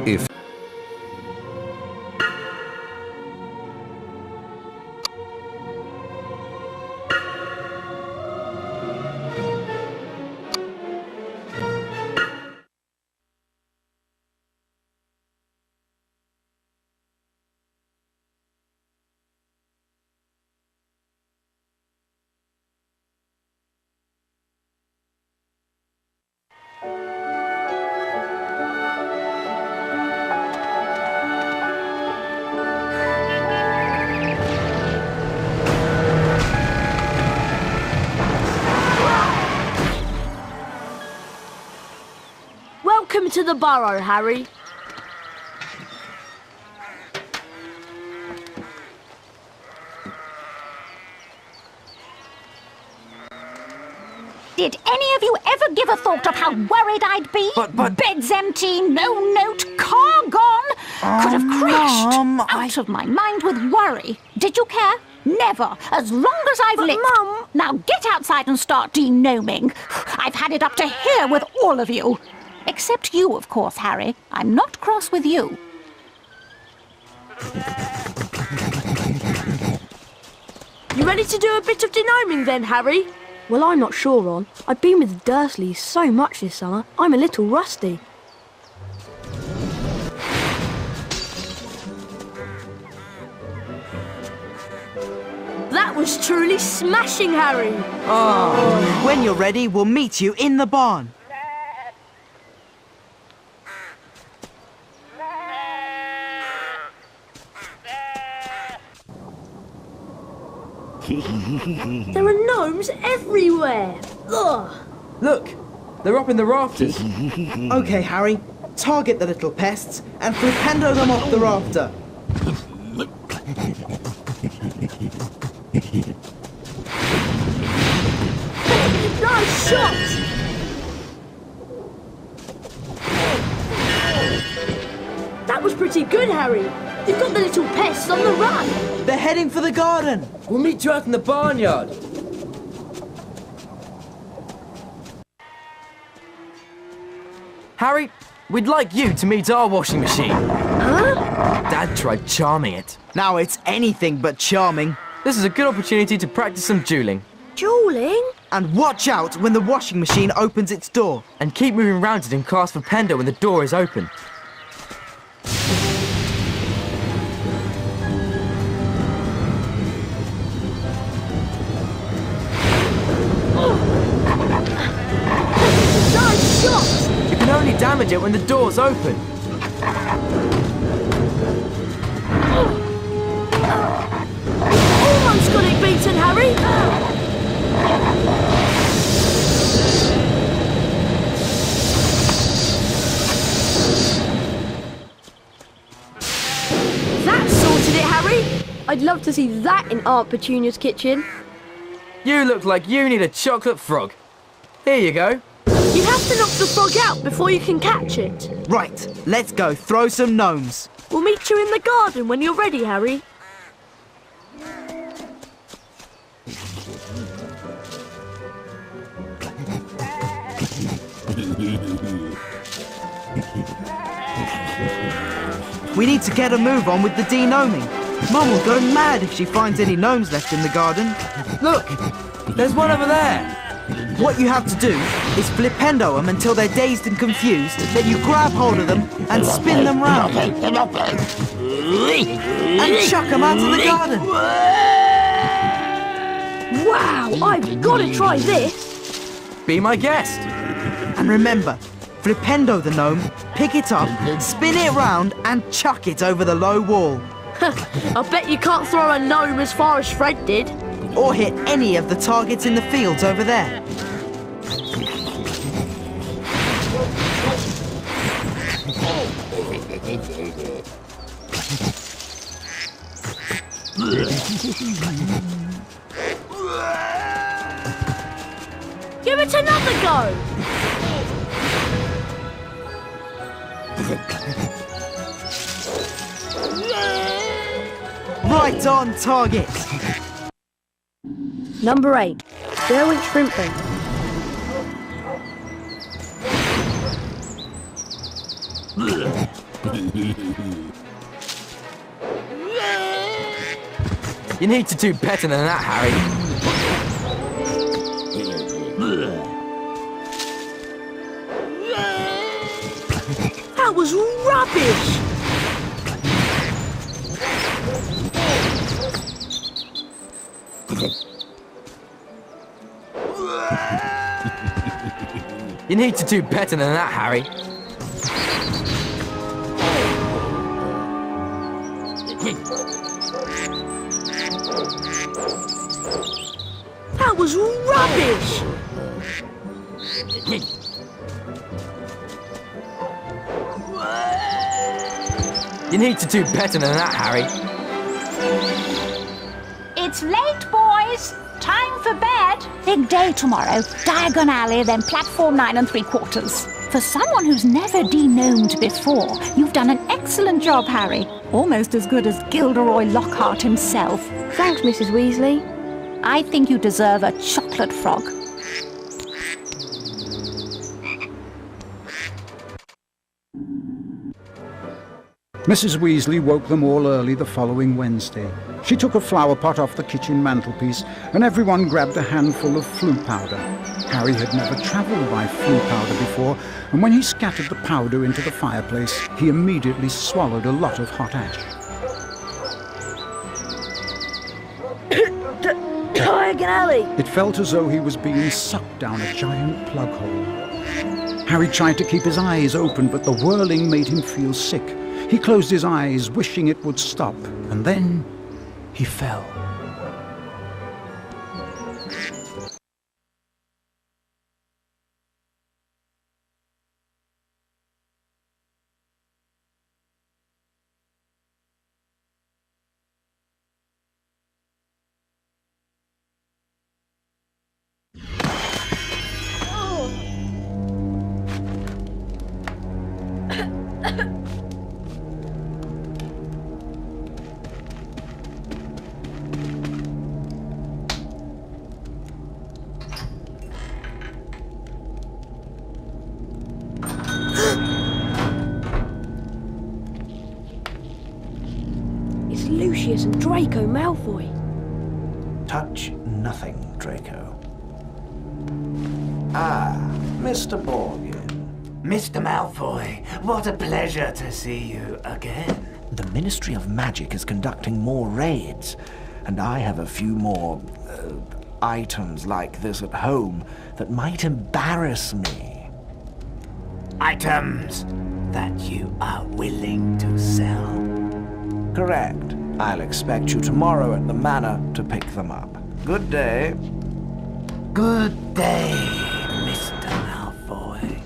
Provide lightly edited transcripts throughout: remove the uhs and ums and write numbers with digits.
If Welcome to the burrow, Harry. Did any of you ever give a thought of how worried I'd be? But- Beds empty, no note, car gone. Could have crashed. Mum, Out of my mind with worry. Did you care? Never. As long as I've lived. Mum... Now get outside and start denoming. I've had it up to here with all of you. Except you, of course, Harry. I'm not cross with you. You ready to do a bit of denoming then, Harry? Well, I'm not sure, Ron. I've been with the Dursleys so much this summer, I'm a little rusty. That was truly smashing, Harry. Oh, when you're ready, we'll meet you in the barn. There are gnomes everywhere. Ugh. Look, they're up in the rafters. Okay, Harry, target the little pests and flipendo them off the rafter. Nice shot! That was pretty good, Harry. You've got the little pests on the run. They're heading for the garden. We'll meet you out in the barnyard. Harry, we'd like you to meet our washing machine. Huh? Dad tried charming it. Now it's anything but charming. This is a good opportunity to practice some dueling. Dueling? And watch out when the washing machine opens its door. And keep moving around it and cast for Pendo when the door is open. Nice shot! You can only damage it when the door's open. Almost got it beaten, Harry. That sorted it, Harry. I'd love to see that in Aunt Petunia's kitchen. You look like you need a chocolate frog. Here you go. You'd have to knock the frog out before you can catch it. Right, let's go throw some gnomes. We'll meet you in the garden when you're ready, Harry. We need to get a move on with the denoming. Mum will go mad if she finds any gnomes left in the garden. Look, there's one over there. What you have to do is flipendo them until they're dazed and confused, then you grab hold of them and spin them round. And chuck them out of the garden. Wow, I've got to try this. Be my guest. And remember, flipendo the gnome, pick it up, spin it round and chuck it over the low wall. I bet you can't throw a gnome as far as Fred did. Or hit any of the targets in the fields over there. Give it another go. Right on target. Number 8, Derwent Shrimping. You need to do better than that, Harry. That was rubbish! You need to do better than that, Harry. That was rubbish! You need to do better than that, Harry. It's late, boys. Time for bed. Big day tomorrow. Diagon Alley, then platform 9 3/4. For someone who's never de-gnomed before, you've done an excellent job, Harry. Almost as good as Gilderoy Lockhart himself. Thanks, Mrs. Weasley. I think you deserve a chocolate frog. Mrs. Weasley woke them all early the following Wednesday. She took a flower pot off the kitchen mantelpiece, and everyone grabbed a handful of flue powder. Harry had never travelled by flue powder before, and when he scattered the powder into the fireplace, he immediately swallowed a lot of hot ash. Diagon Alley! It felt as though he was being sucked down a giant plug hole. Harry tried to keep his eyes open, but the whirling made him feel sick. He closed his eyes, wishing it would stop, and then he fell. It's Lucius and Draco Malfoy. Touch nothing, Draco. Ah, Mr. Borgin. Mr. Malfoy, what a pleasure to see you again. The Ministry of Magic is conducting more raids, and I have a few more items like this at home that might embarrass me. Items that you are willing to sell. Correct. I'll expect you tomorrow at the manor to pick them up. Good day. Good day, Mr. Malfoy.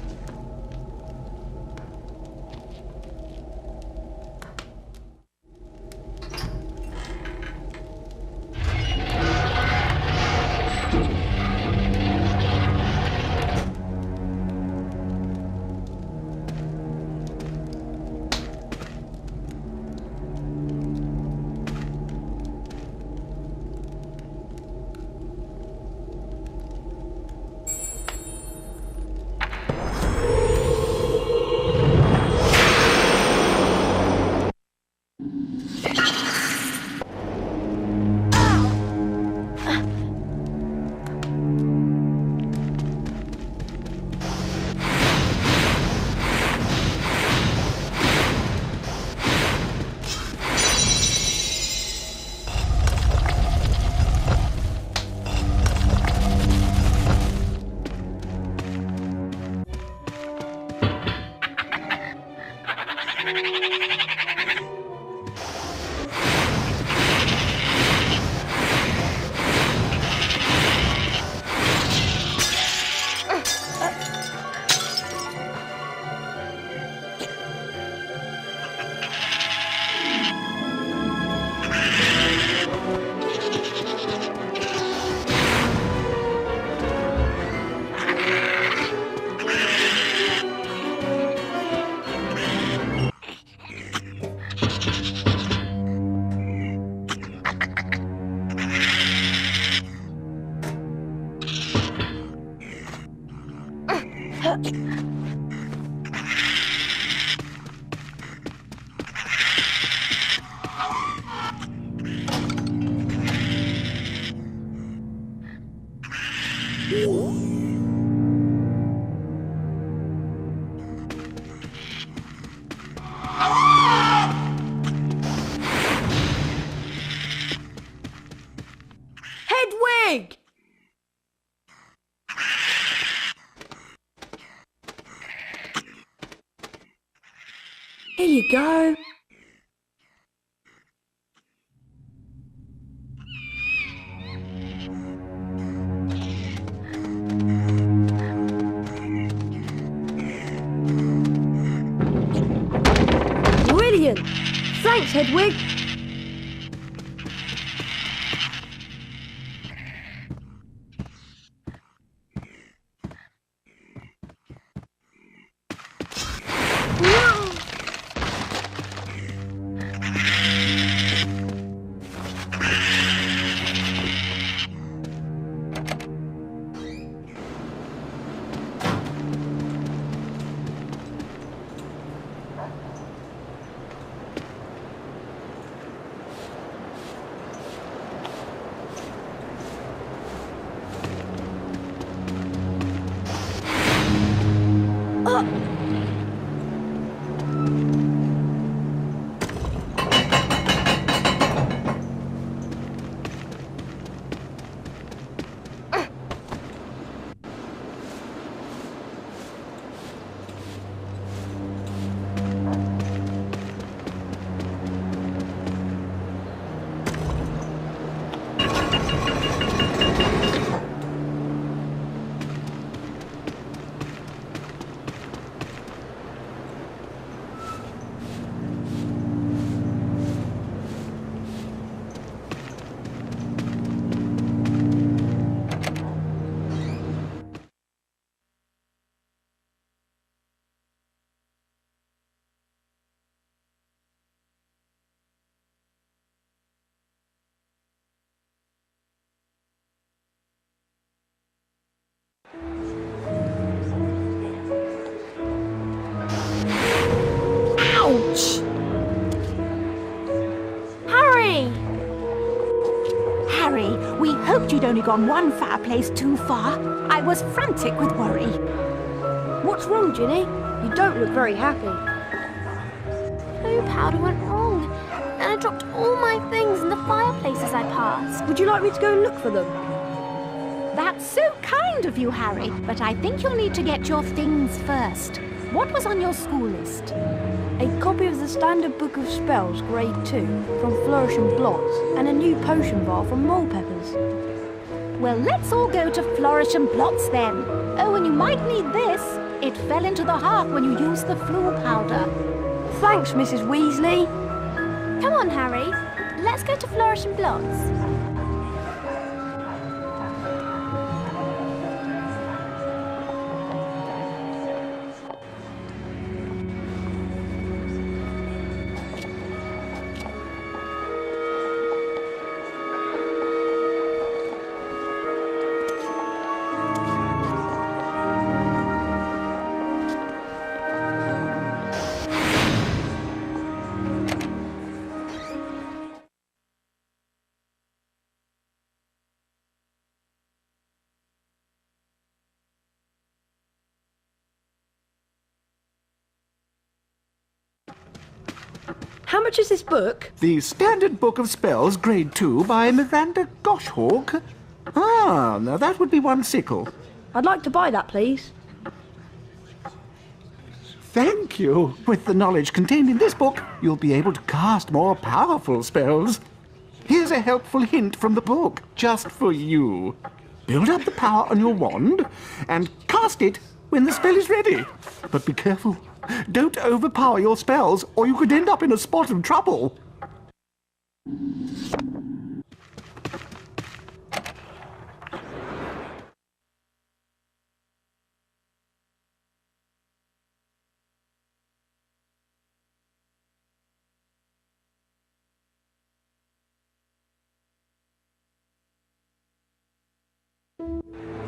Here you go. Brilliant! Thanks, Hedwig. Ouch! Harry! Harry, we hoped you'd only gone one fireplace too far. I was frantic with worry. What's wrong, Ginny? You don't look very happy. Blue powder went wrong, and I dropped all my things in the fireplaces I passed. Would you like me to go and look for them? That's so kind of you, Harry, but I think you'll need to get your things first. What was on your school list? A copy of the Standard Book of Spells, Grade 2, from Flourish and Blots, and a new potion bar from Mole Peppers. Well, let's all go to Flourish and Blots then. Oh, and you might need this. It fell into the hearth when you used the flu powder. Thanks, Mrs. Weasley. Come on, Harry. Let's go to Flourish and Blots. How much is this book? The Standard Book of Spells, Grade 2, by Miranda Goshawk. Ah, now that would be one sickle. I'd like to buy that, please. Thank you. With the knowledge contained in this book, you'll be able to cast more powerful spells. Here's a helpful hint from the book, just for you. Build up the power on your wand and cast it when the spell is ready. But be careful. Don't overpower your spells, or you could end up in a spot of trouble.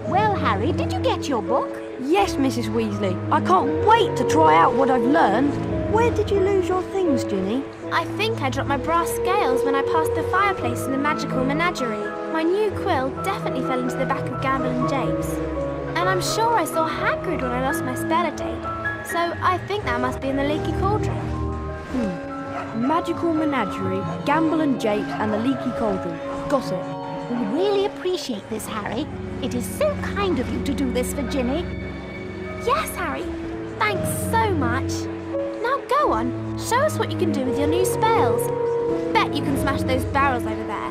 Well, Harry, did you get your book? Yes, Mrs. Weasley. I can't wait to try out what I've learned. Where did you lose your things, Ginny? I think I dropped my brass scales when I passed the fireplace in the magical menagerie. My new quill definitely fell into the back of Gamble and Japes. And I'm sure I saw Hagrid when I lost my spell-a-date. So I think that must be in the leaky cauldron. Magical Menagerie, Gamble and Japes, and the Leaky Cauldron. Got it. We really appreciate this, Harry. It is so kind of you to do this for Ginny. Yes, Harry. Thanks so much. Now go on, just what you can do with your new spells. Bet you can smash those barrels over there.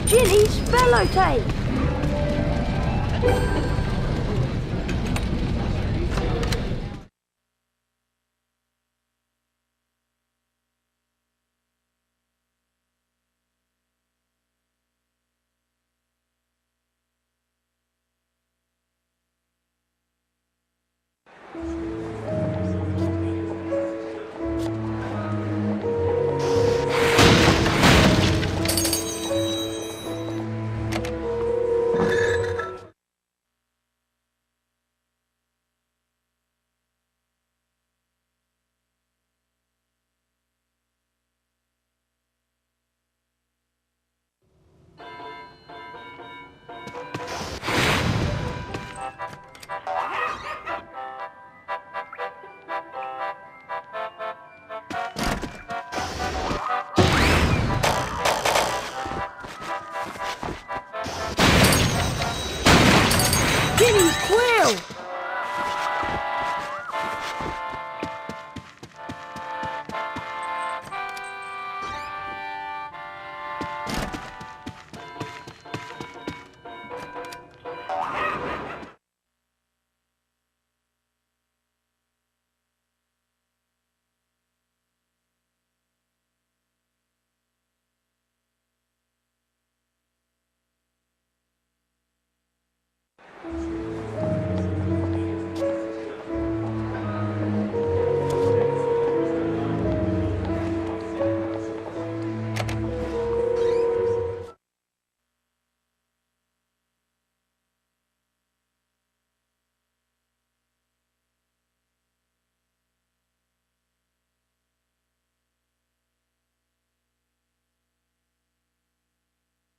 Ginny's fellow tape! Ginny's quill!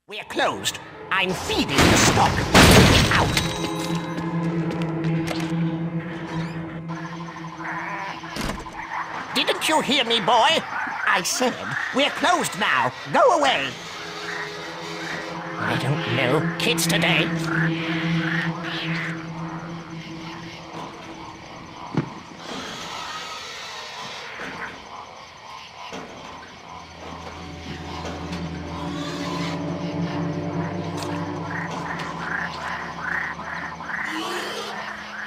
We're closed. I'm feeding the stock. Out. Didn't you hear me, boy? I said, we're closed now. Go away. I don't know kids today.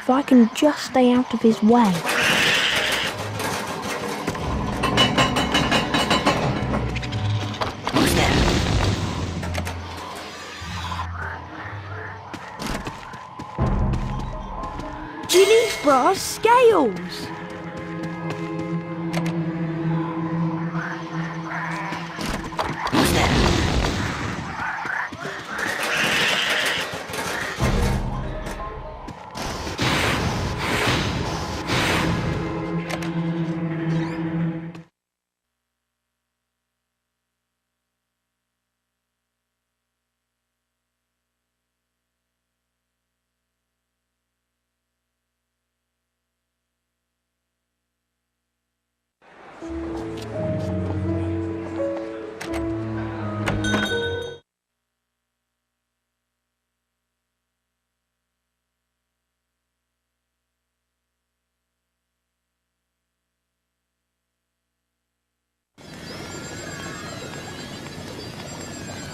If I can just stay out of his way. Who's there? Ginny's brass scales! Who's there?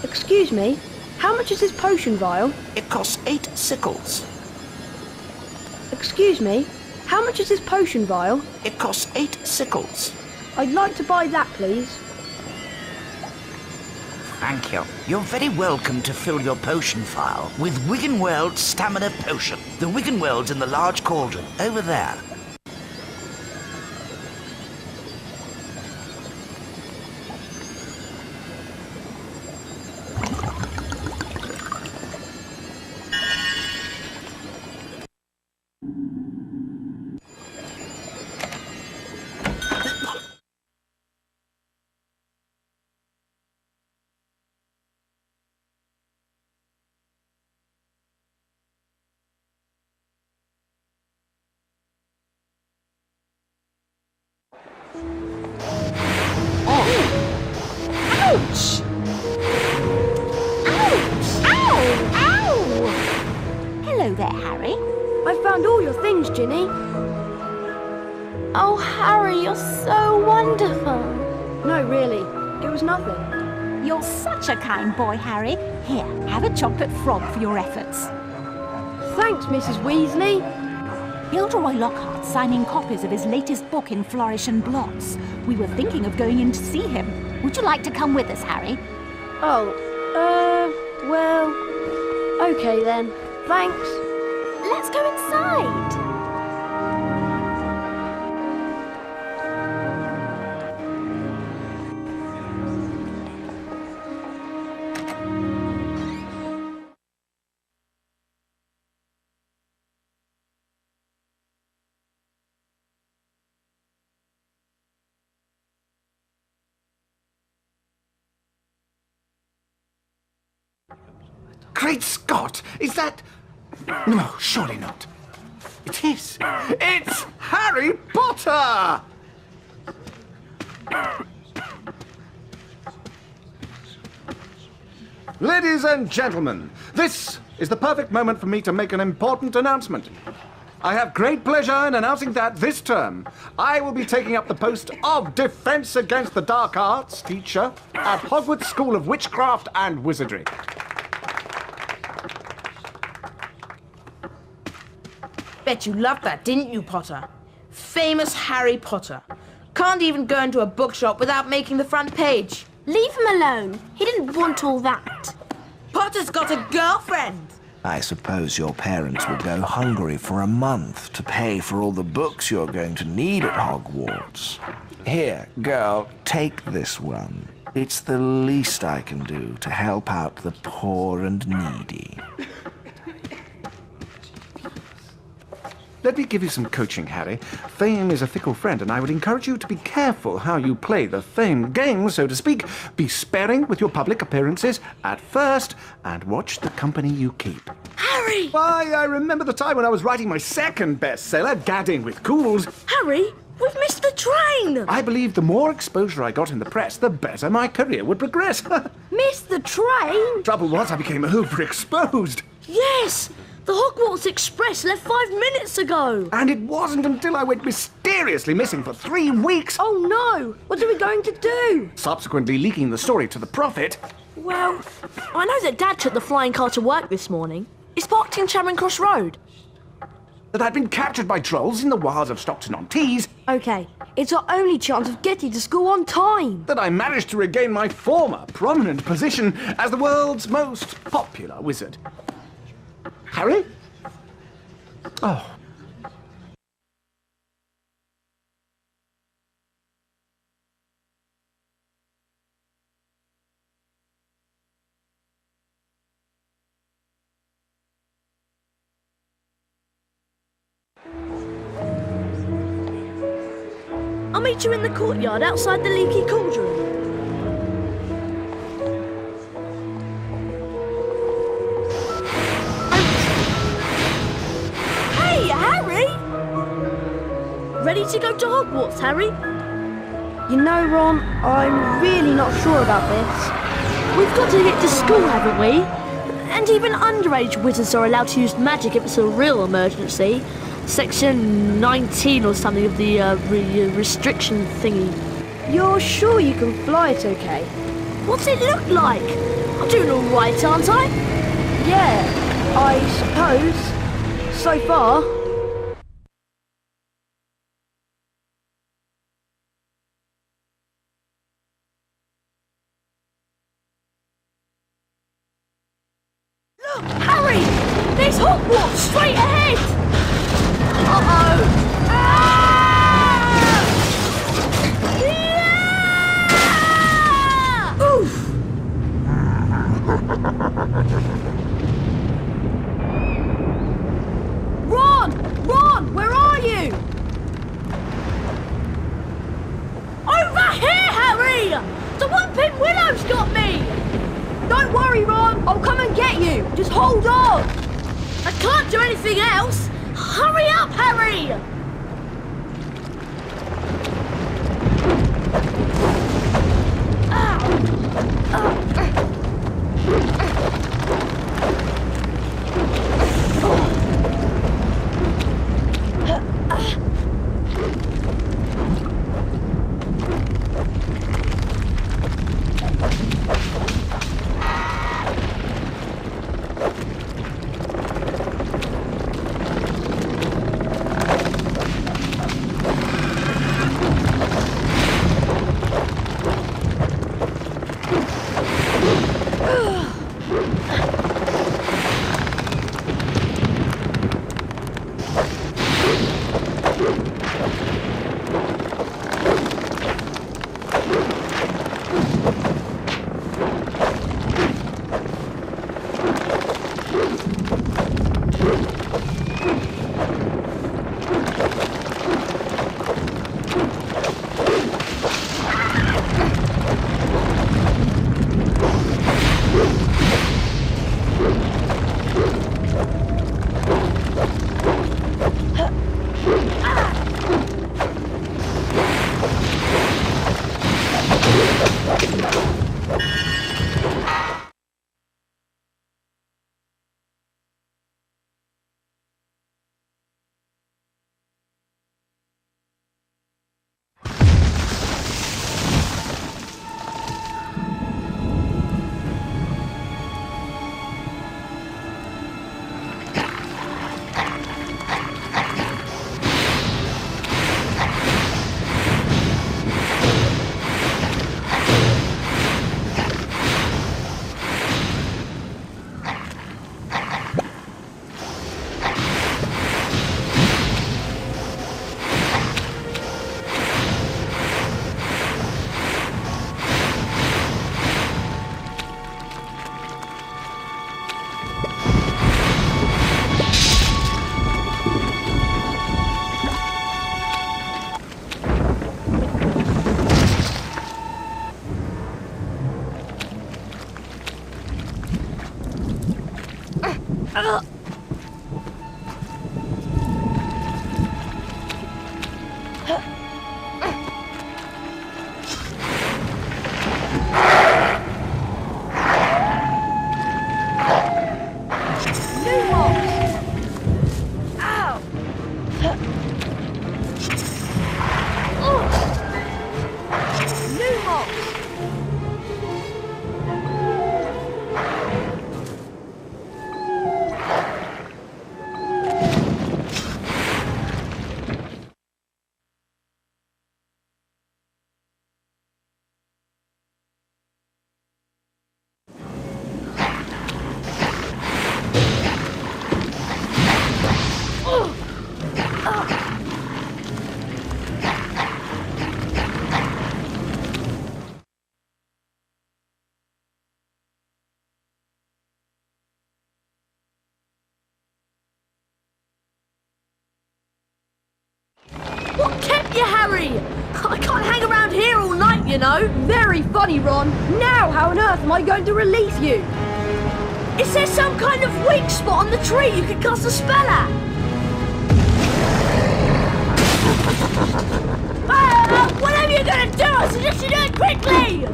Excuse me, how much is this potion vial? It costs 8 sickles. Excuse me, how much is this potion vial? It costs 8 sickles. I'd like to buy that, please. Thank you. You're very welcome to fill your potion file with Wiggenweld's Stamina Potion. The Wiggenweld's in the large cauldron, over there. Ouch! Ouch! Ow! Ow! Hello there, Harry. I found all your things, Ginny. Oh, Harry, you're so wonderful. No, really, it was nothing. You're such a kind boy, Harry. Here, have a chocolate frog for your efforts. Thanks, Mrs. Weasley. Gilderoy Lockhart's signing copies of his latest book in Flourish and Blots. We were thinking of going in to see him. Would you like to come with us, Harry? Oh, well, okay then. Thanks. Let's go inside. Great Scott! Is that... No, surely not. It is. It's Harry Potter! Ladies and gentlemen, this is the perfect moment for me to make an important announcement. I have great pleasure in announcing that this term I will be taking up the post of Defense Against the Dark Arts teacher at Hogwarts School of Witchcraft and Wizardry. Bet you loved that, didn't you, Potter? Famous Harry Potter. Can't even go into a bookshop without making the front page. Leave him alone. He didn't want all that. Potter's got a girlfriend. I suppose your parents will go hungry for a month to pay for all the books you're going to need at Hogwarts. Here, girl, take this one. It's the least I can do to help out the poor and needy. Let me give you some coaching, Harry. Fame is a fickle friend, and I would encourage you to be careful how you play the fame game, so to speak. Be sparing with your public appearances at first, and watch the company you keep. Harry! Why, I remember the time when I was writing my second bestseller, Gadding with Cools. Harry, we've missed the train! I believe the more exposure I got in the press, the better my career would progress. Missed the train? Trouble was, I became overexposed. Yes! The Hogwarts Express left 5 minutes ago. And it wasn't until I went mysteriously missing for 3 weeks. Oh no! What are we going to do? Subsequently leaking the story to the Prophet. Well, I know that Dad took the flying car to work this morning. It's parked in Charing Cross Road. That I'd been captured by trolls in the wilds of Stockton-on-Tees. Okay, it's our only chance of getting to school on time. That I managed to regain my former prominent position as the world's most popular wizard. Harry? Oh. I'll meet you in the courtyard outside the leaky cauldron. Hey, Harry! Ready to go to Hogwarts, Harry? You know, Ron, I'm really not sure about this. We've got to get to school, haven't we? And even underage wizards are allowed to use magic if it's a real emergency. Section 19 or something of the restriction thingy. You're sure you can fly it okay? What's it look like? I'm doing all right, aren't I? Yeah, I suppose. So far. Look, Harry! There's Hogwarts straight ahead! Uh-oh! Ah! Yeah! Oof! Ron! Ron! Where are you? Over here, Harry! The Whooping Willow's got me! Don't worry, Ron. I'll come and get you. Just hold on. I can't do anything else. Hurry up, Harry! What kept you, Harry? I can't hang around here all night, you know. Very funny, Ron. Now how on earth am I going to release you? Is there some kind of weak spot on the tree you could cast a spell at? Whatever you're going to do, I suggest you do it quickly!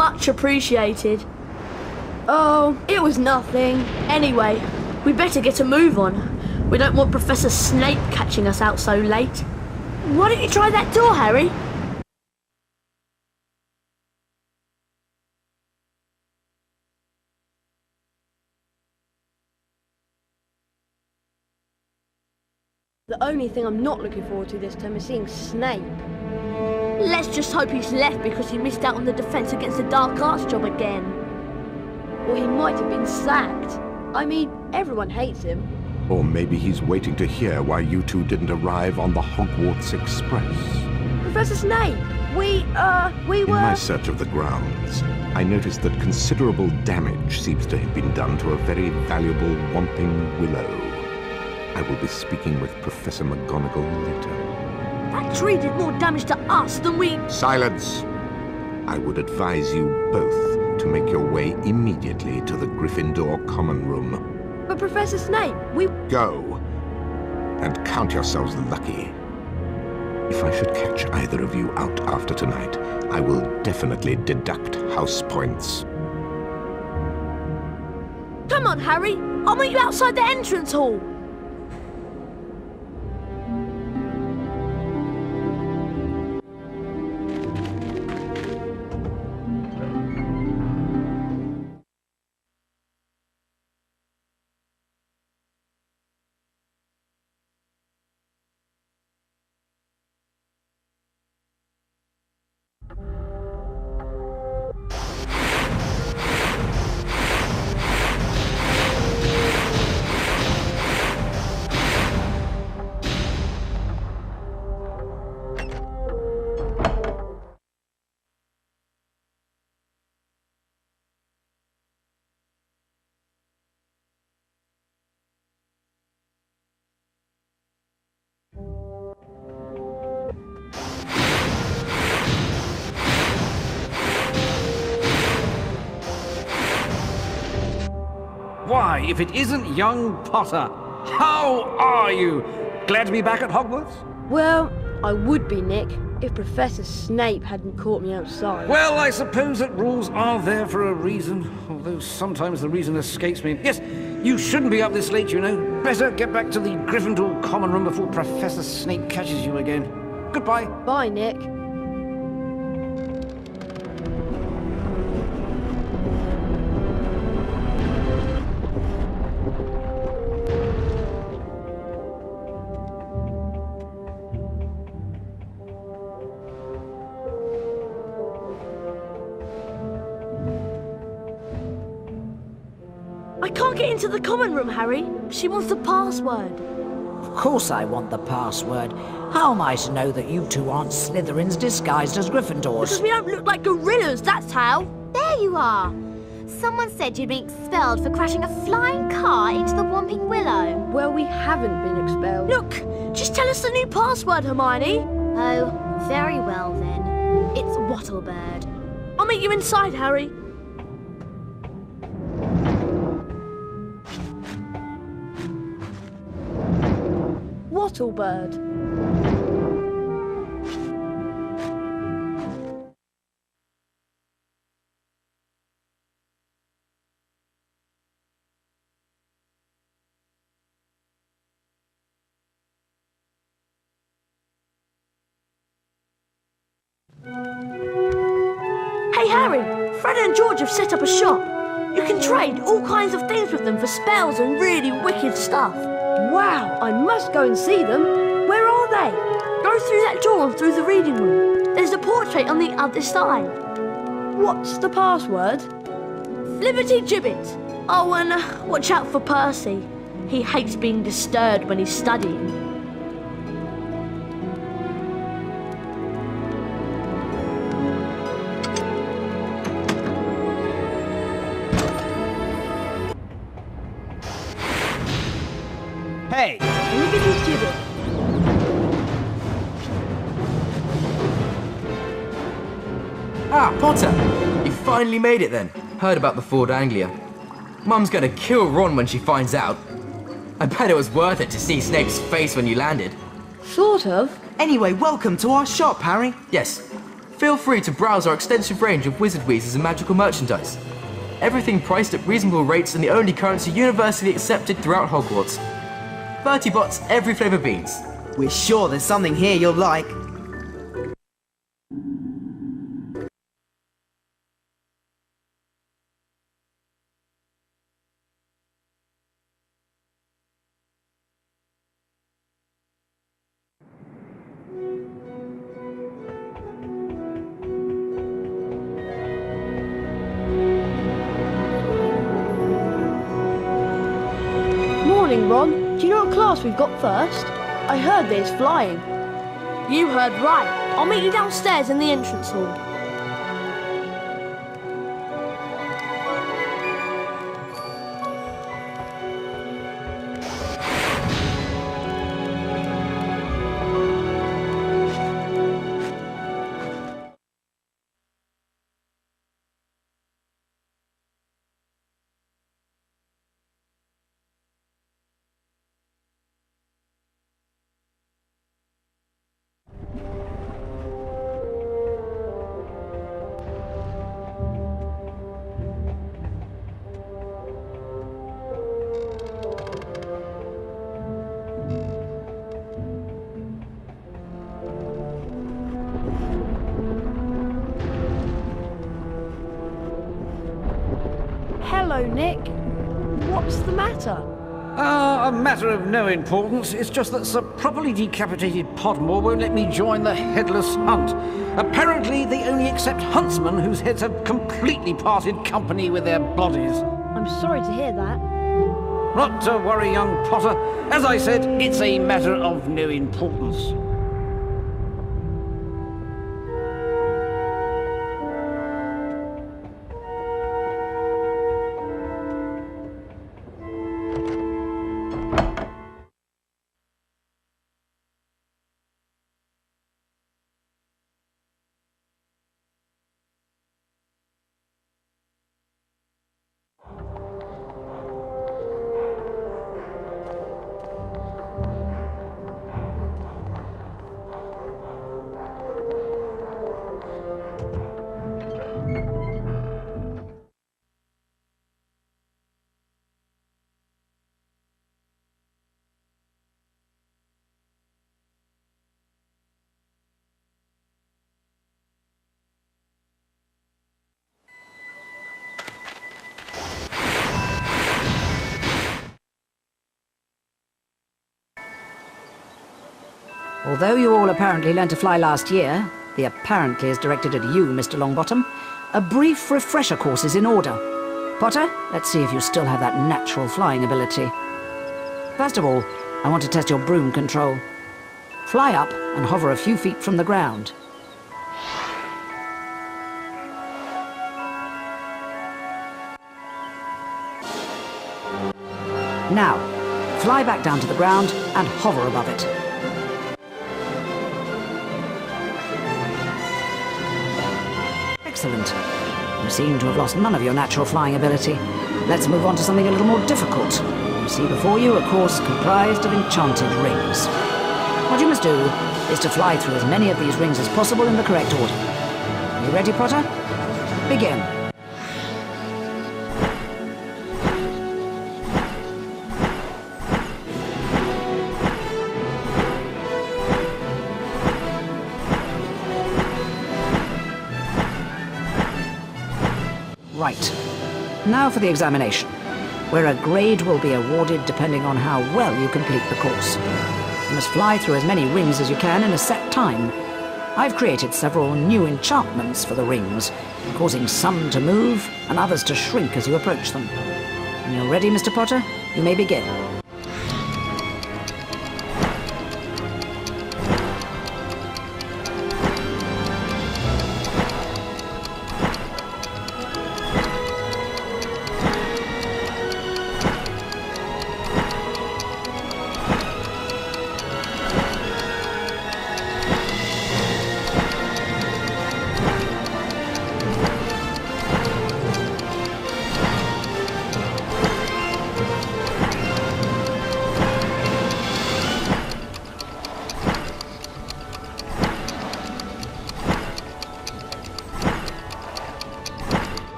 Much appreciated. Oh, it was nothing. Anyway, we better get a move on. We don't want Professor Snape catching us out so late. Why don't you try that door, Harry? The only thing I'm not looking forward to this term is seeing Snape. Let's just hope he's left because he missed out on the defence against the dark arts job again. Or he might have been sacked. I mean, everyone hates him. Or maybe he's waiting to hear why you two didn't arrive on the Hogwarts Express. Professor Snape, we were... In my search of the grounds, I noticed that considerable damage seems to have been done to a very valuable Whomping Willow. I will be speaking with Professor McGonagall later. That tree did more damage to us than we... Silence! I would advise you both to make your way immediately to the Gryffindor Common Room. But Professor Snape, we... Go! And count yourselves lucky. If I should catch either of you out after tonight, I will definitely deduct house points. Come on, Harry! I'll meet you outside the entrance hall! Why, if it isn't young Potter? How are you? Glad to be back at Hogwarts? Well, I would be, Nick, if Professor Snape hadn't caught me outside. Well, I suppose that rules are there for a reason, although sometimes the reason escapes me. Yes, you shouldn't be up this late, you know. Better get back to the Gryffindor Common Room before Professor Snape catches you again. Goodbye. Bye, Nick. I can't get into the common room, Harry. She wants the password. Of course I want the password. How am I to know that you two aren't Slytherins disguised as Gryffindors? Because we don't look like gorillas, that's how. There you are. Someone said you'd been expelled for crashing a flying car into the Whomping Willow. Well, we haven't been expelled. Look, just tell us the new password, Hermione. Oh, very well then. It's Wattlebird. I'll meet you inside, Harry. Wattlebird. Hey Harry, Fred and George have set up a shop. You can trade all kinds of things with them for spells and really wicked stuff. Wow, I must go and see them. Where are they? Go through that door and through the reading room. There's a portrait on the other side. What's the password? Liberty Gibbet. Oh, and watch out for Percy. He hates being disturbed when he's studying. Hey! Liberty Gibbet. Ah, Potter! You finally made it then. Heard about the Ford Anglia. Mum's gonna kill Ron when she finds out. I bet it was worth it to see Snape's face when you landed. Sort of. Anyway, welcome to our shop, Harry. Yes. Feel free to browse our extensive range of Wizard Wheezes and magical merchandise. Everything priced at reasonable rates and the only currency universally accepted throughout Hogwarts. 30 bots, every flavour beans. We're sure there's something here you'll like. Morning, Ron. Do you know what class we've got first? I heard there's flying. You heard right. I'll meet you downstairs in the entrance hall. Hello, Nick. What's the matter? A matter of no importance. It's just that Sir Properly Decapitated Podmore won't let me join the headless hunt. Apparently, they only accept huntsmen whose heads have completely parted company with their bodies. I'm sorry to hear that. Not to worry, young Potter. As I said, it's a matter of no importance. Although you all apparently learned to fly last year, the apparently is directed at you, Mr. Longbottom, a brief refresher course is in order. Potter, let's see if you still have that natural flying ability. First of all, I want to test your broom control. Fly up and hover a few feet from the ground. Now, fly back down to the ground and hover above it. Excellent. You seem to have lost none of your natural flying ability. Let's move on to something a little more difficult. You see before you a course comprised of enchanted rings. What you must do is to fly through as many of these rings as possible in the correct order. Are you ready, Potter? Begin. Right. Now for the examination, where a grade will be awarded depending on how well you complete the course. You must fly through as many rings as you can in a set time. I've created several new enchantments for the rings, causing some to move and others to shrink as you approach them. When you're ready, Mr. Potter, you may begin.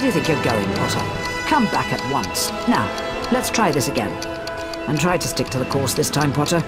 do you think you're going, Potter? Come back at once. Now, let's try this again. And try to stick to the course this time, Potter.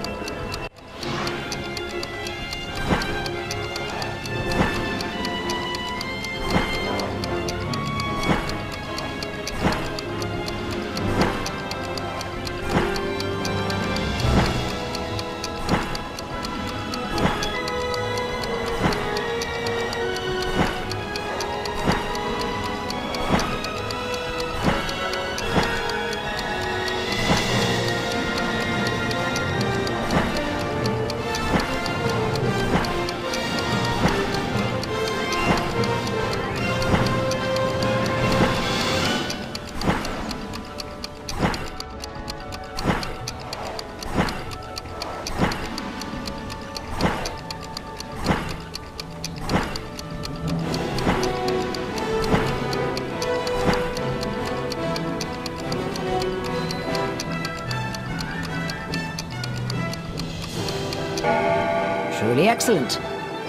Truly excellent.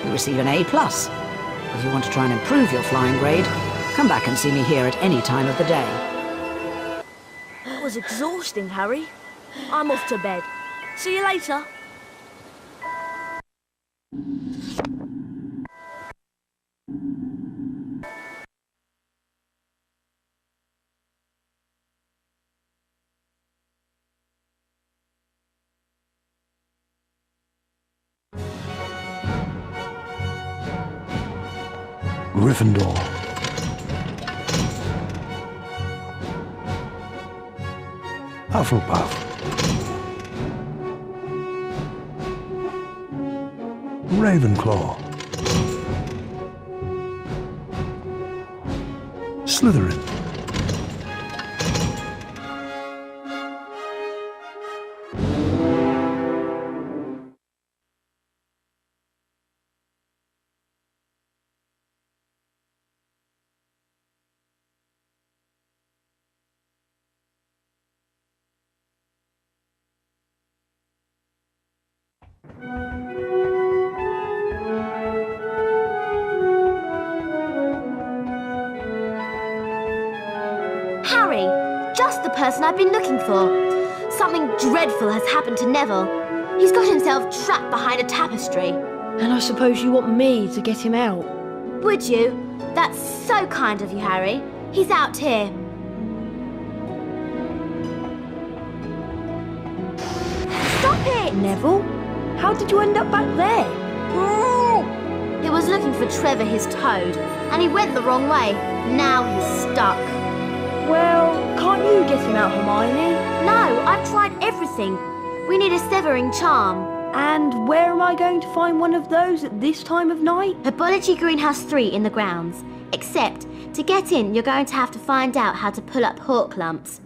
You receive an A+. If you want to try and improve your flying grade, come back and see me here at any time of the day. That was exhausting, Harry. I'm off to bed. See you later. Gryffindor. Hufflepuff. Ravenclaw. Slytherin. Harry, just the person I've been looking for. Something dreadful has happened to Neville. He's got himself trapped behind a tapestry. And I suppose you want me to get him out? Would you? That's so kind of you, Harry. He's out here. Stop it! Neville? How did you end up back there? He was looking for Trevor, his toad, and he went the wrong way. Now he's stuck. Well, can't you get him out, Hermione? No, I've tried everything. We need a severing charm. And where am I going to find one of those at this time of night? Herbology Greenhouse 3 in the grounds. Except, to get in, you're going to have to find out how to pull up hawk lumps.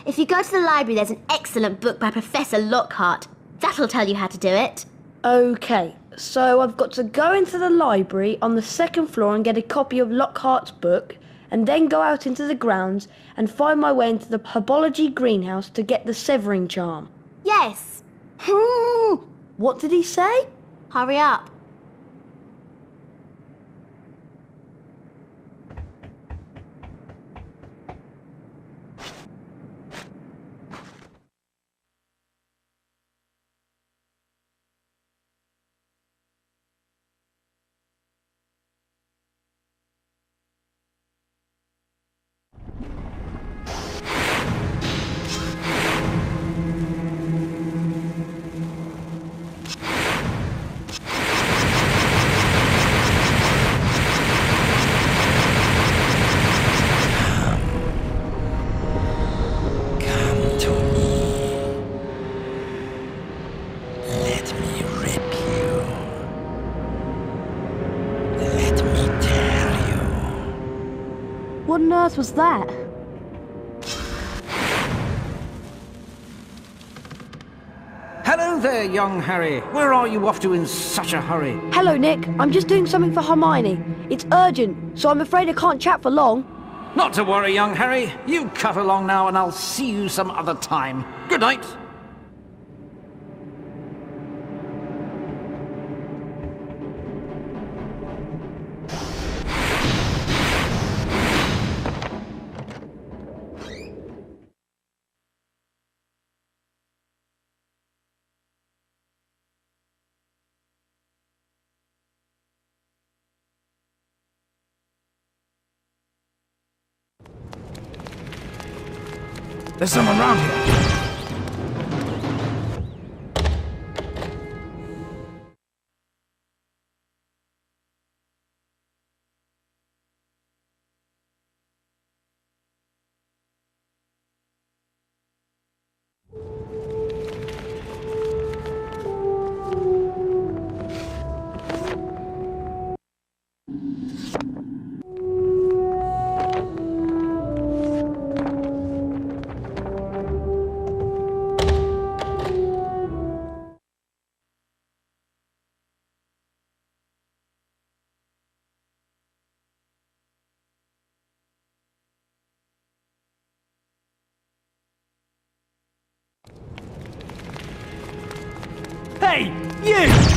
If you go to the library, there's an excellent book by Professor Lockhart. That'll tell you how to do it. Okay, so I've got to go into the library on the second floor and get a copy of Lockhart's book, and then go out into the grounds and find my way into the Herbology Greenhouse to get the severing charm. Yes. What did he say? Hurry up. What on earth was that? Hello there, young Harry. Where are you off to in such a hurry? Hello, Nick. I'm just doing something for Hermione. It's urgent, so I'm afraid I can't chat for long. Not to worry, young Harry. You cut along now and I'll see you some other time. Good night. There's someone round here. Hey, you!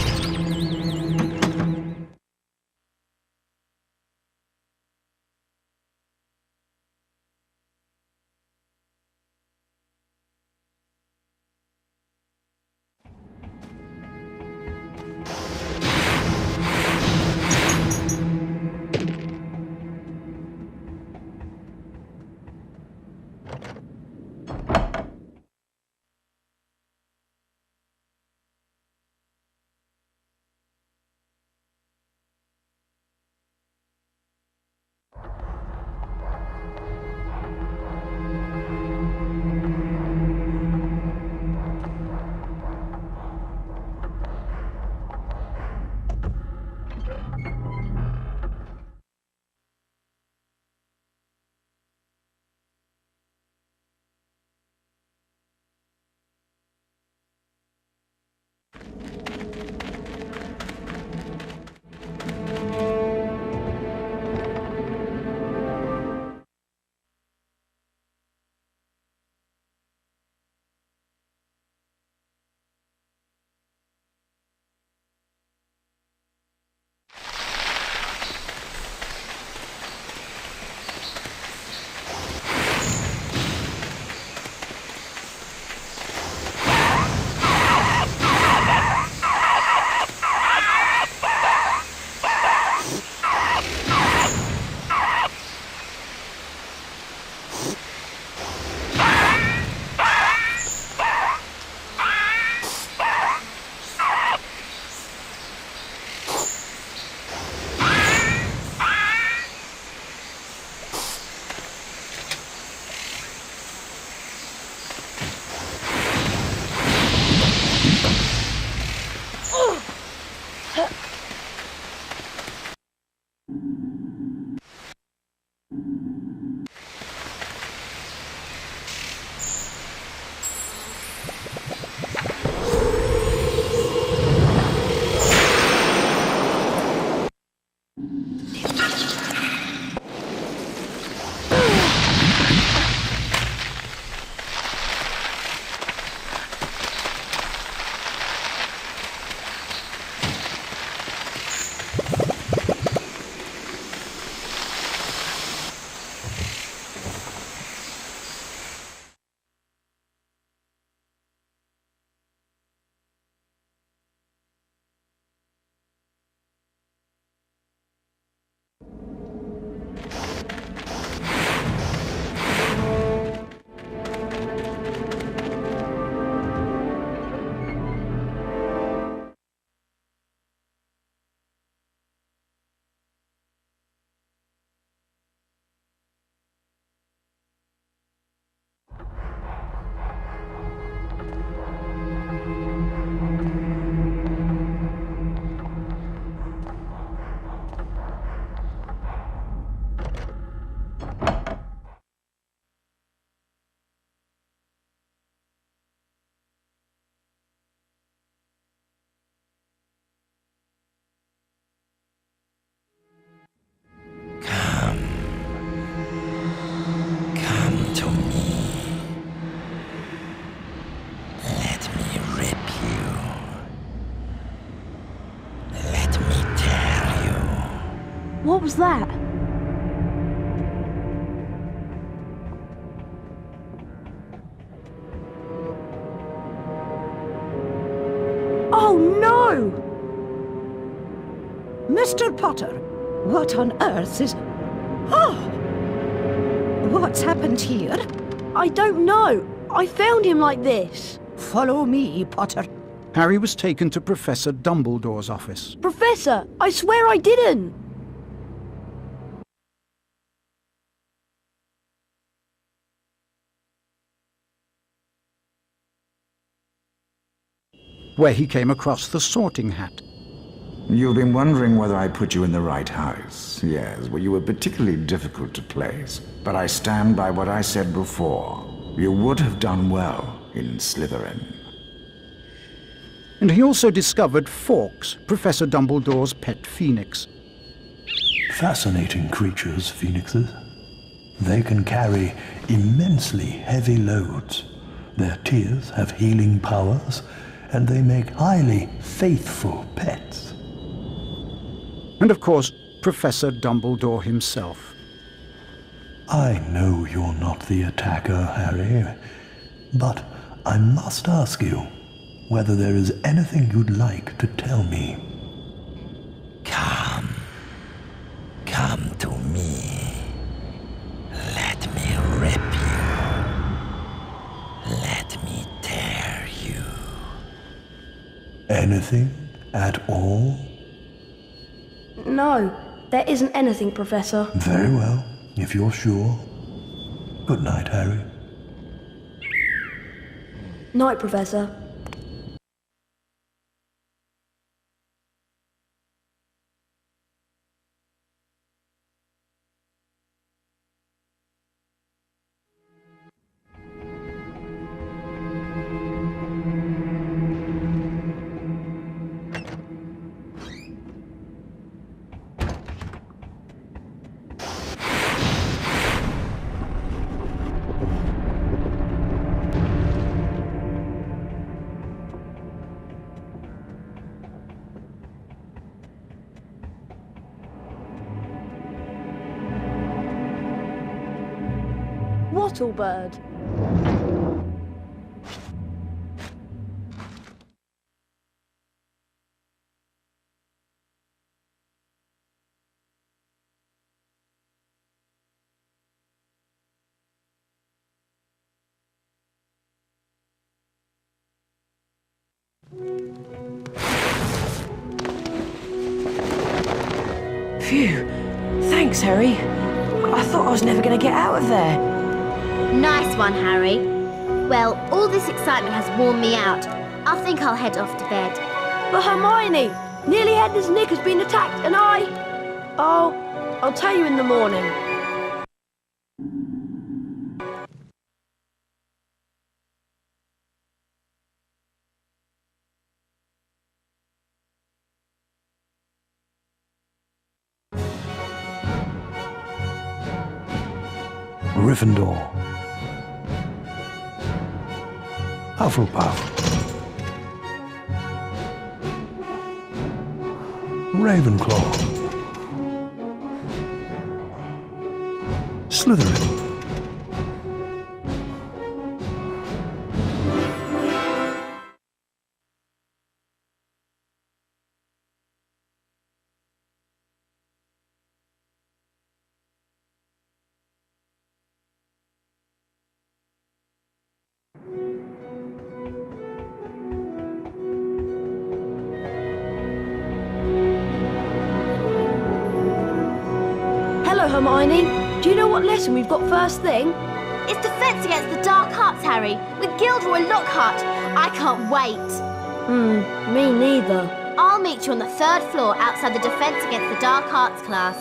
What was that? Oh no! Mr. Potter, what on earth is... Oh! What's happened here? I don't know. I found him like this. Follow me, Potter. Harry was taken to Professor Dumbledore's office. Professor, I swear I didn't. Where he came across the Sorting Hat. You've been wondering whether I put you in the right house. Yes, well, you were particularly difficult to place. But I stand by what I said before. You would have done well in Slytherin. And he also discovered Fawkes, Professor Dumbledore's pet phoenix. Fascinating creatures, phoenixes. They can carry immensely heavy loads. Their tears have healing powers, and they make highly faithful pets. And of course, Professor Dumbledore himself. I know you're not the attacker, Harry, but I must ask you whether there is anything you'd like to tell me. Come to me. Let me rip you. Let me tear you. Anything at all? No, there isn't anything, Professor. Very well, if you're sure. Good night, Harry. Night, Professor. Wattlebird. Phew. Thanks, Harry. I thought I was never going to get out of there. Nice one, Harry. Well, all this excitement has worn me out. I think I'll head off to bed. But Hermione, Nearly Headless Nick has been attacked and I'll tell you in the morning. Gryffindor. Hufflepuff. Ravenclaw. Slytherin. Hermione, do you know what lesson we've got first thing? It's Defense Against the Dark Arts, Harry, with Gilderoy Lockhart. I can't wait. Me neither. I'll meet you on the 3rd floor outside the Defense Against the Dark Arts class.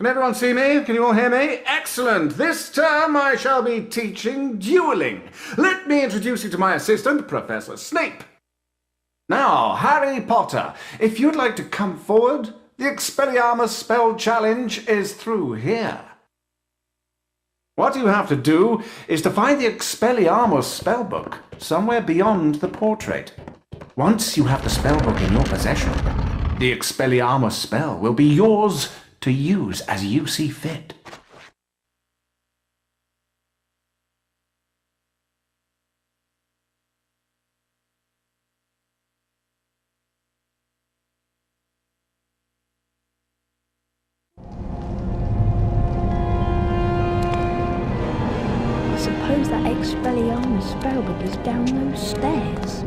Can everyone see me? Can you all hear me? Excellent! This term I shall be teaching dueling. Let me introduce you to my assistant, Professor Snape. Now, Harry Potter, if you'd like to come forward, the Expelliarmus spell challenge is through here. What you have to do is to find the Expelliarmus spellbook somewhere beyond the portrait. Once you have the spellbook in your possession, the Expelliarmus spell will be yours to use as you see fit. I suppose that Expelliarmus spellbook is down those stairs.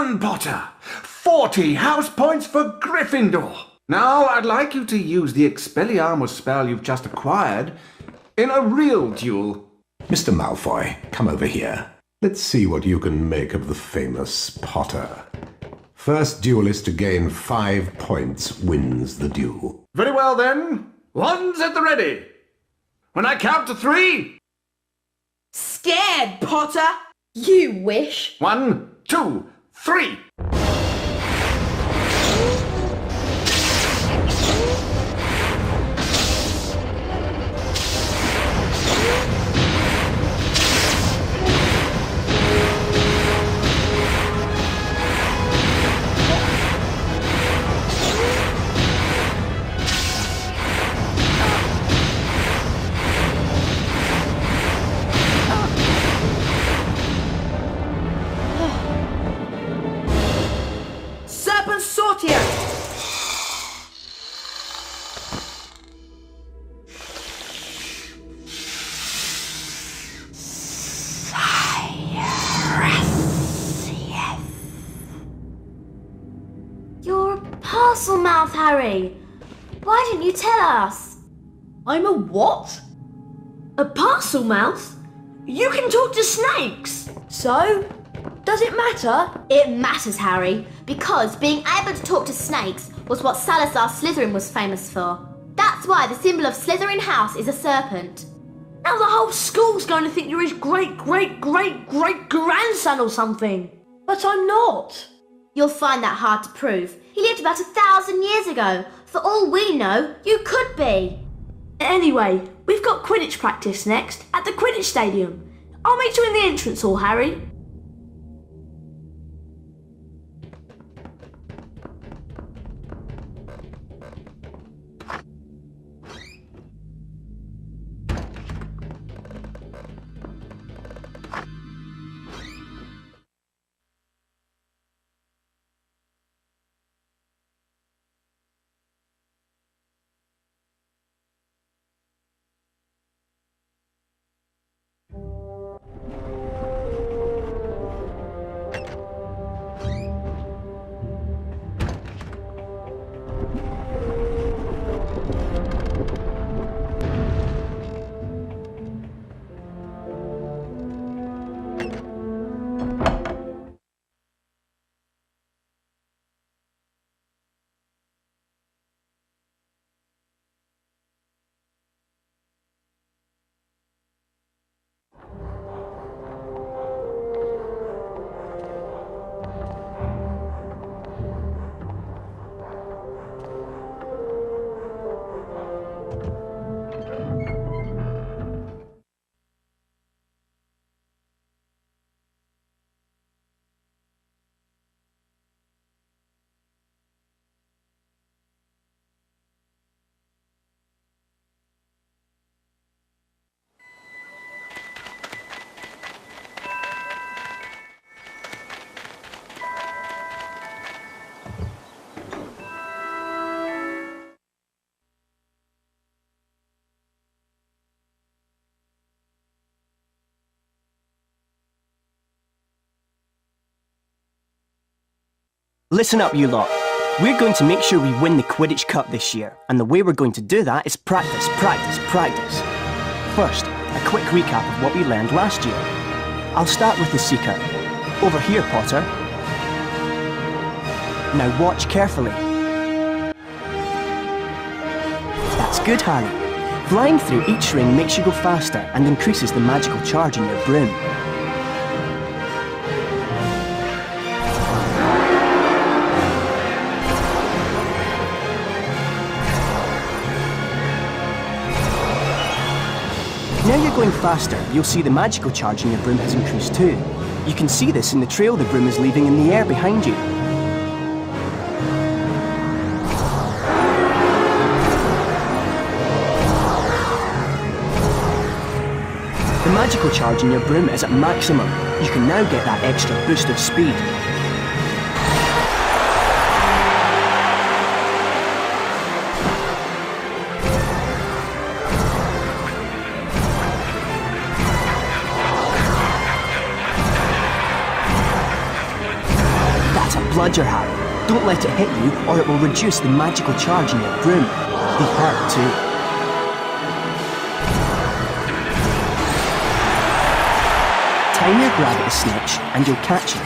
done, Potter! 40 house points for Gryffindor! Now I'd like you to use the Expelliarmus spell you've just acquired in a real duel. Mr. Malfoy, come over here. Let's see what you can make of the famous Potter. First duelist to gain 5 points wins the duel. Very well then. One's at the ready. When I count to 3... Scared, Potter? You wish. 1, 2, 3. Serpent Sortier! You're a parcel mouth, Harry. Why didn't you tell us? I'm a what? A parcel mouth? You can talk to snakes. So, does it matter? It matters, Harry, because being able to talk to snakes was what Salazar Slytherin was famous for. That's why the symbol of Slytherin House is a serpent. Now the whole school's going to think you're his great-great-great-great-grandson or something. But I'm not. You'll find that hard to prove. He lived about 1,000 years ago. For all we know, you could be. Anyway, we've got Quidditch practice next at the Quidditch Stadium. I'll meet you in the entrance hall, Harry. Listen up, you lot. We're going to make sure we win the Quidditch Cup this year, and the way we're going to do that is practice, practice, practice. First, a quick recap of what we learned last year. I'll start with the Seeker. Over here, Potter. Now watch carefully. That's good, Harry. Flying through each ring makes you go faster and increases the magical charge in your broom. Now you're going faster, you'll see the magical charge in your broom has increased too. You can see this in the trail the broom is leaving in the air behind you. The magical charge in your broom is at maximum. You can now get that extra boost of speed. bludger, Harry. Don't let it hit you, or it will reduce the magical charge in your broom. They hurt too. Time your grab at the snitch, and you'll catch it.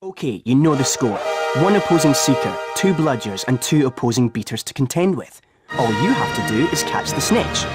Okay, you know the score. 1 opposing seeker, 2 bludgers, and 2 opposing beaters to contend with. All you have to do is catch the snitch.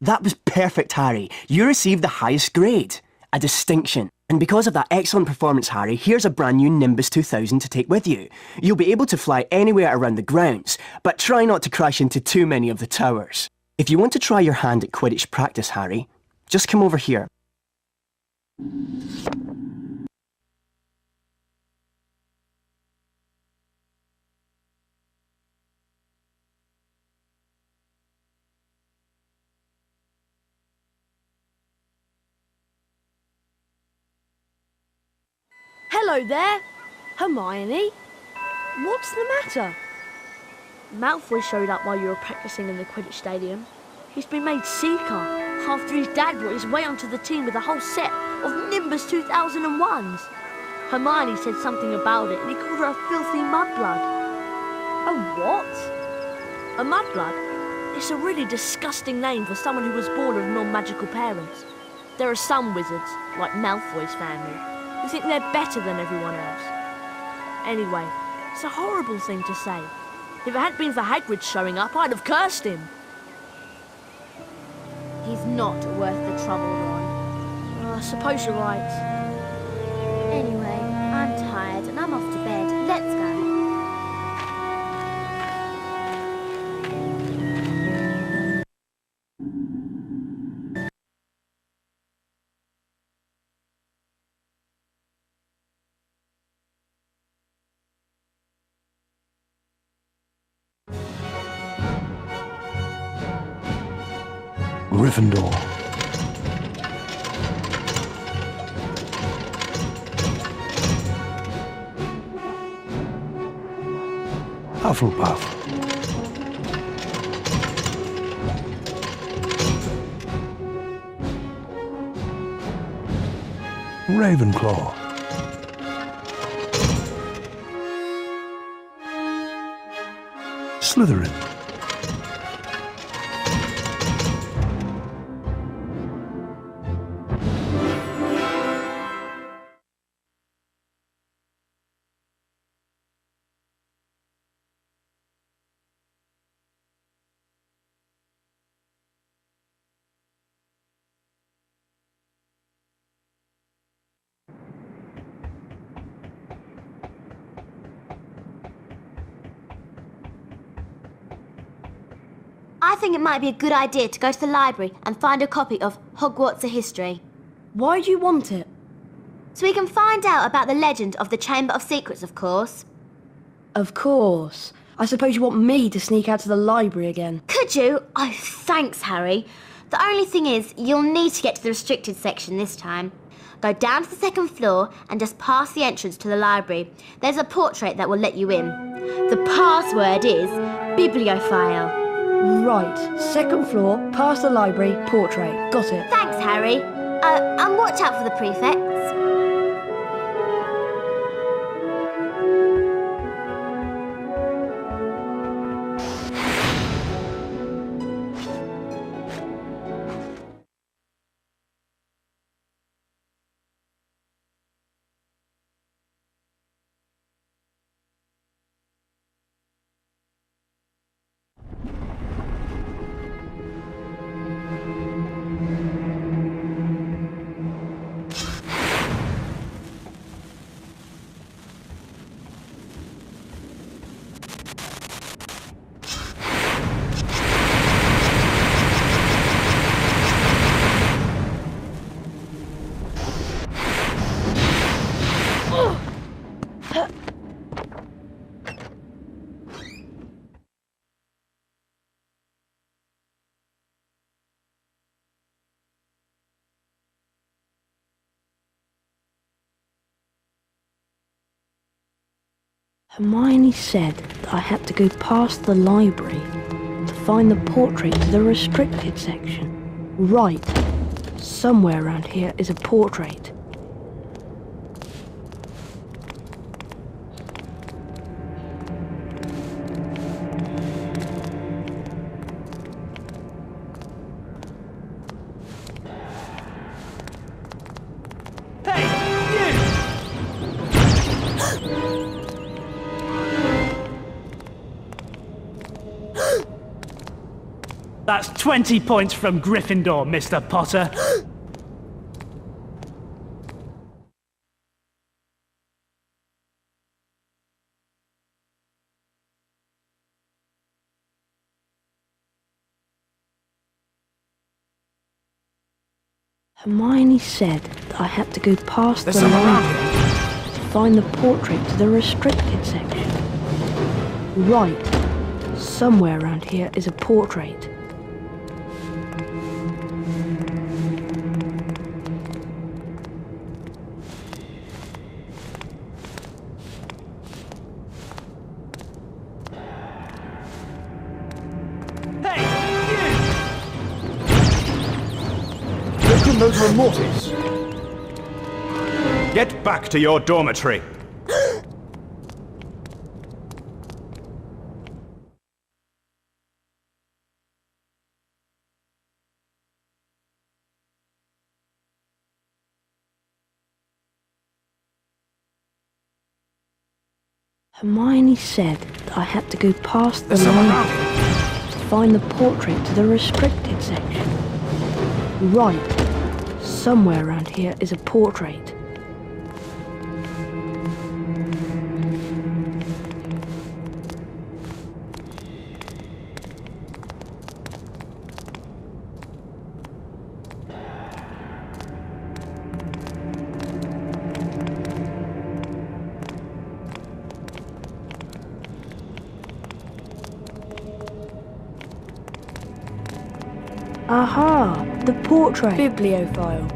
That was perfect, Harry. You received the highest grade. A distinction. And because of that excellent performance, Harry, here's a brand new Nimbus 2000 to take with you. You'll be able to fly anywhere around the grounds, but try not to crash into too many of the towers. If you want to try your hand at Quidditch practice, Harry, just come over here. Hello there, Hermione. What's the matter? Malfoy showed up while you were practicing in the Quidditch Stadium. He's been made Seeker after his dad brought his way onto the team with a whole set of Nimbus 2001s. Hermione said something about it and he called her a filthy mudblood. A what? A mudblood? It's a really disgusting name for someone who was born of non-magical parents. There are some wizards, like Malfoy's family, who think they're better than everyone else. Anyway, it's a horrible thing to say. If it hadn't been for Hagrid showing up, I'd have cursed him. He's not worth the trouble, Ron. I suppose you're right. Anyway, I'm tired and I'm off to bed. Let's go. Gryffindor. Hufflepuff. Ravenclaw. Slytherin. I think it might be a good idea to go to the library and find a copy of Hogwarts: A History. Why do you want it? So we can find out about the legend of the Chamber of Secrets, of course. Of course. I suppose you want me to sneak out to the library again. Could you? Oh, thanks, Harry. The only thing is, you'll need to get to the restricted section this time. Go down to the second floor and just past the entrance to the library. There's a portrait that will let you in. The password is bibliophile. Right. Second floor, past the library, portrait. Got it. Thanks, Harry. And watch out for the prefects. Hermione said that I had to go past the library to find the portrait to the restricted section. Right. Somewhere around here is a portrait. That's 20 points from Gryffindor, Mr. Potter. Hermione said that I had to go past the library to find the portrait to the restricted section. Right. Somewhere around here is a portrait. Locomotor Mortis! Get back to your dormitory! Hermione said that I had to go past the library to find the portrait to the restricted section. Right. Somewhere around here is a portrait. Aha! The portrait! Bibliophile.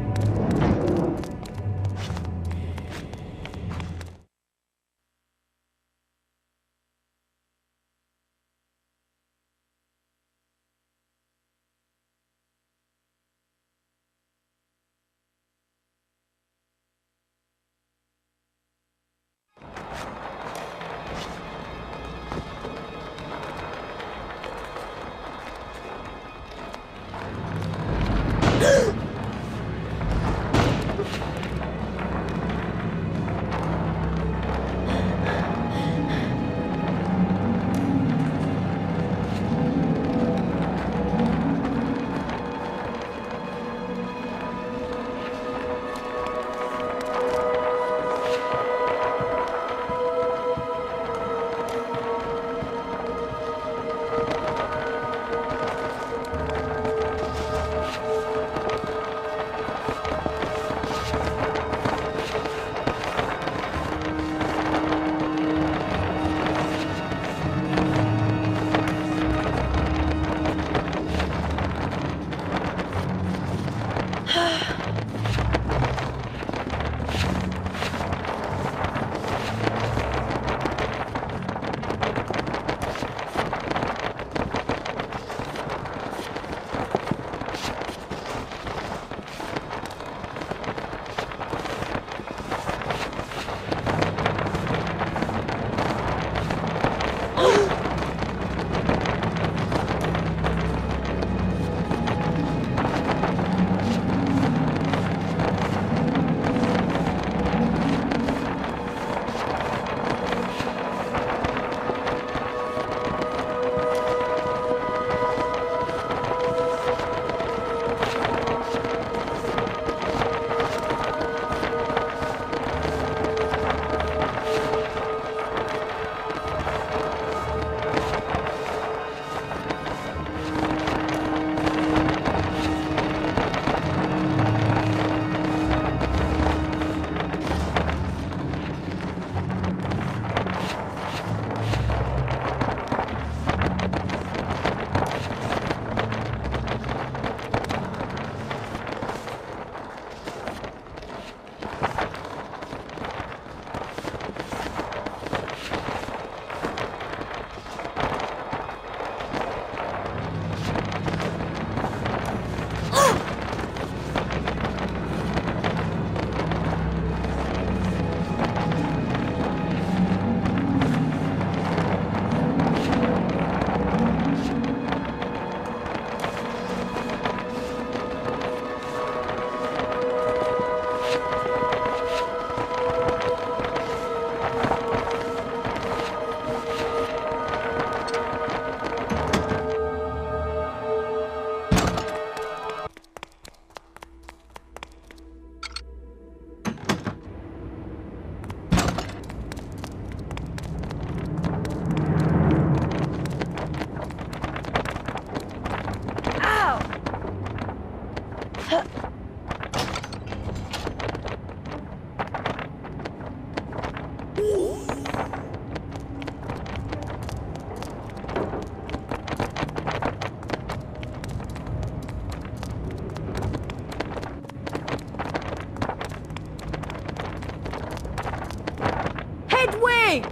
Hedwig!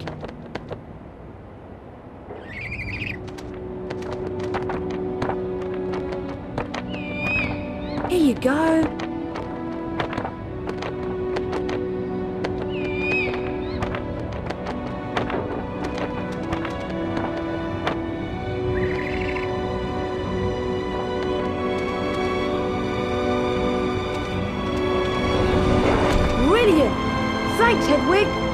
Here you go. Brilliant! Thanks, Hedwig.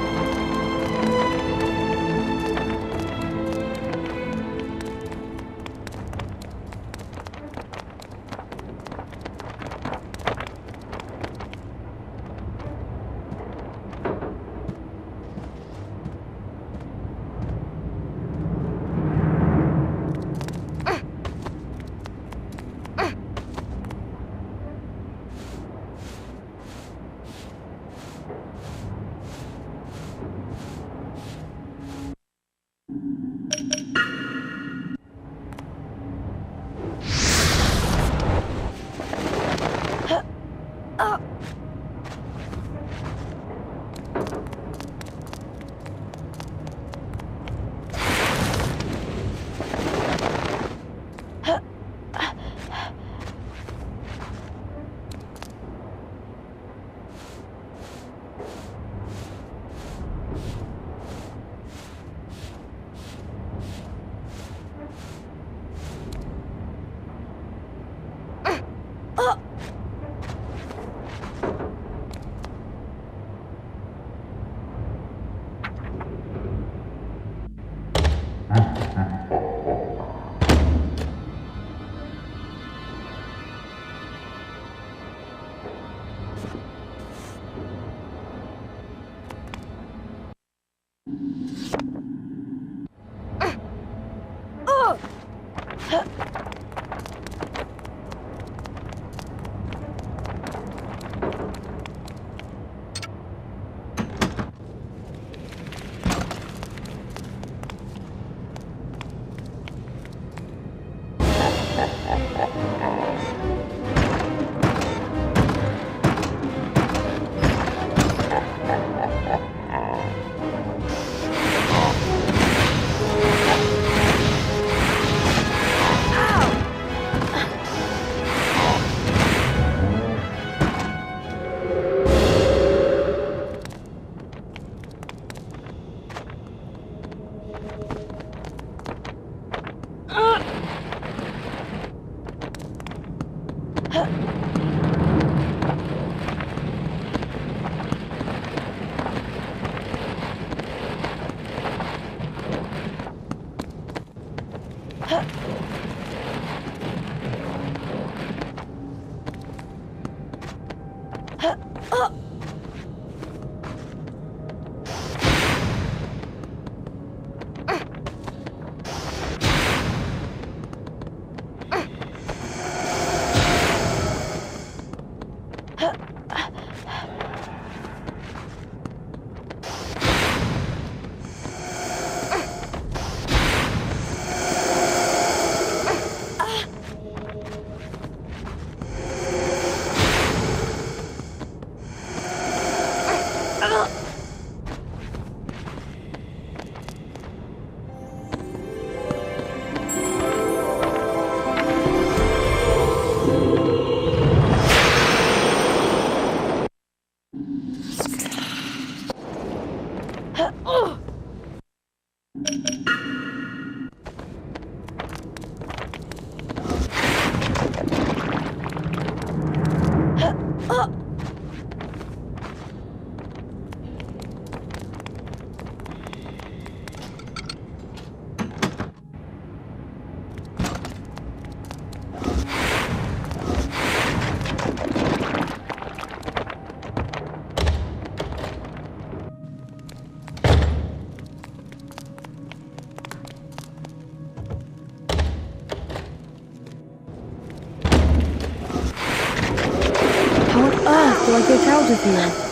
Do I get out of here?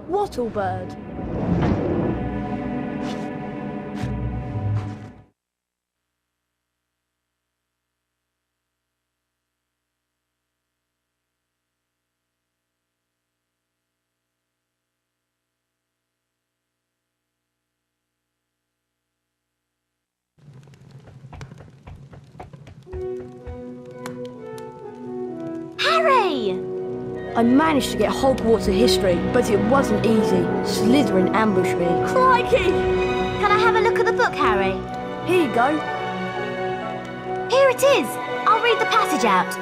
Wattlebird. Harry! I managed to get Hogwarts a history, but it wasn't easy. Slytherin ambushed me. Crikey! Can I have a look at the book, Harry? Here you go. Here it is! I'll read the passage out.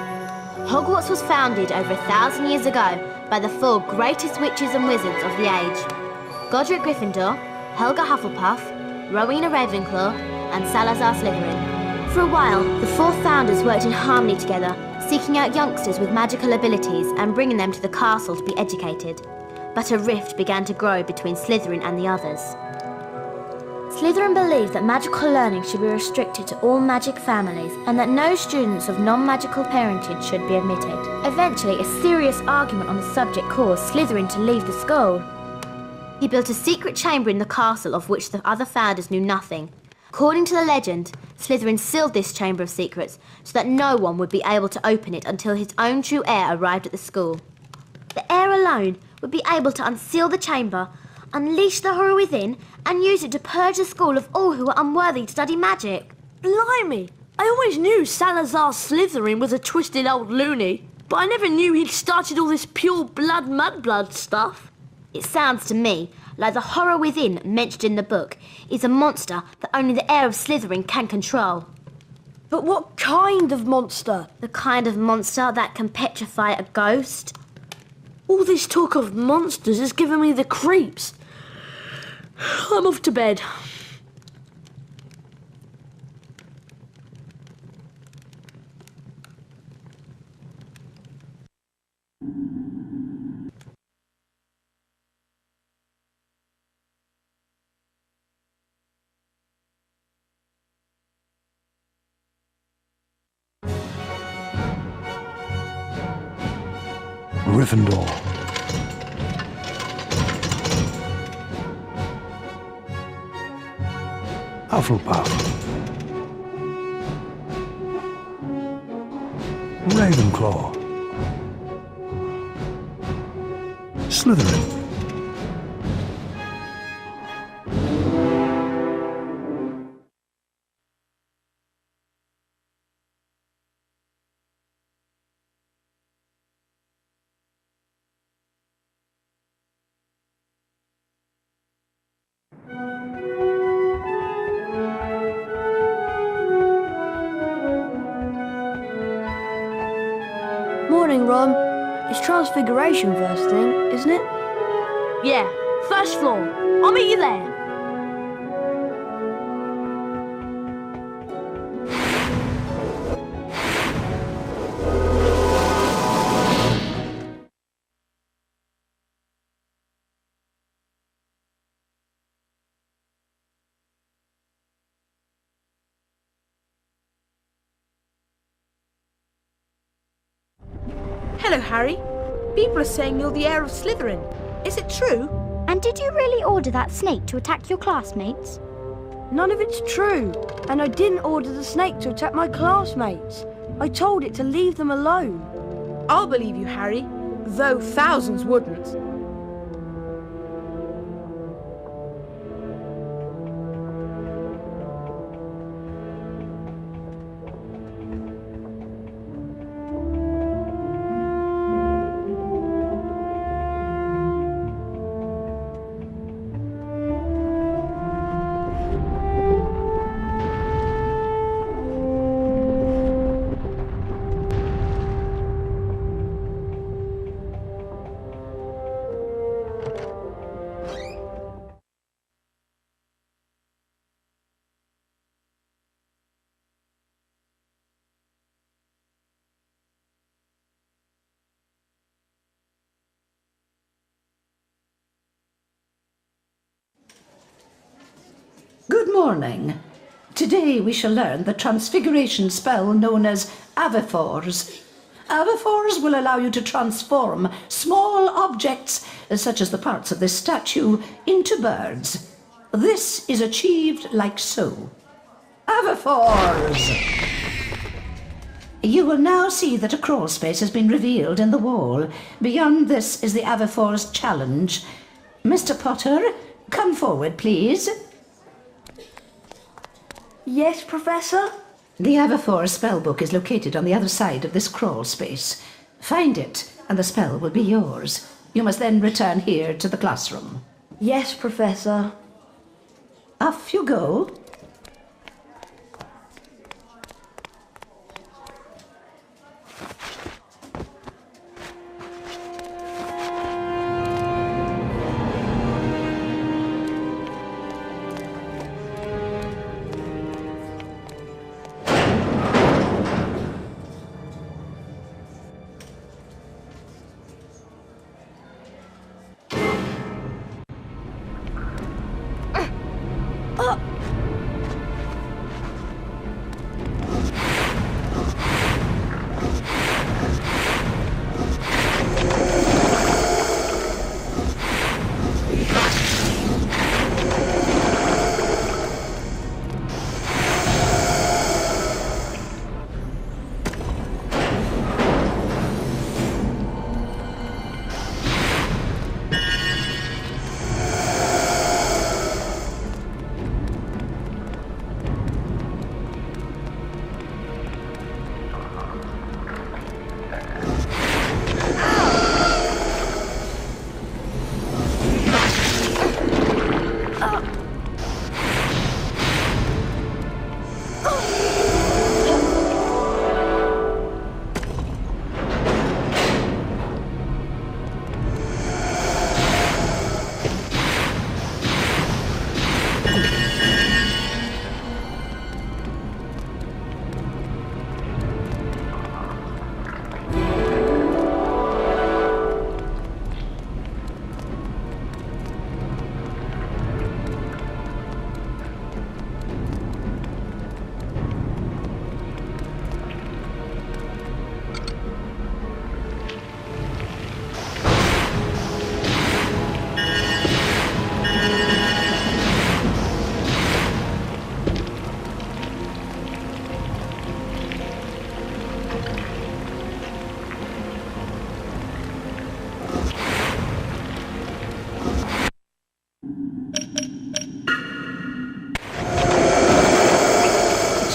Hogwarts was founded over 1,000 years ago by the 4 greatest witches and wizards of the age. Godric Gryffindor, Helga Hufflepuff, Rowena Ravenclaw, and Salazar Slytherin. For a while, the 4 founders worked in harmony together, seeking out youngsters with magical abilities and bringing them to the castle to be educated. But a rift began to grow between Slytherin and the others. Slytherin believed that magical learning should be restricted to all magic families and that no students of non-magical parentage should be admitted. Eventually, a serious argument on the subject caused Slytherin to leave the school. He built a secret chamber in the castle of which the other founders knew nothing. According to the legend, Slytherin sealed this chamber of secrets so that no one would be able to open it until his own true heir arrived at the school. The heir alone would be able to unseal the chamber, unleash the horror within, and use it to purge the school of all who were unworthy to study magic. Blimey! I always knew Salazar Slytherin was a twisted old loony, but I never knew he'd started all this pure blood mudblood stuff. It sounds to me like the horror within mentioned in the book is a monster that only the heir of Slytherin can control. But what kind of monster? The kind of monster that can petrify a ghost. All this talk of monsters has given me the creeps. I'm off to bed. Gryffindor. Hufflepuff. Ravenclaw. Slytherin. Morning, Ron. It's Transfiguration first thing, isn't it? Yeah, first floor. I'll meet you there. Hello, Harry. People are saying you're the heir of Slytherin. Is it true? And did you really order that snake to attack your classmates? None of it's true. And I didn't order the snake to attack my classmates. I told it to leave them alone. I'll believe you, Harry, though thousands wouldn't. Good morning. Today we shall learn the transfiguration spell known as Avifors. Avifors will allow you to transform small objects, such as the parts of this statue, into birds. This is achieved like so. Avifors! You will now see that a crawl space has been revealed in the wall. Beyond this is the Avifors challenge. Mr. Potter, come forward, please. Yes, Professor? The Avifors spellbook is located on the other side of this crawl space. Find it, and the spell will be yours. You must then return here to the classroom. Yes, Professor. Off you go.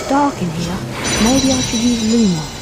Dark in here. Maybe I should use Luma.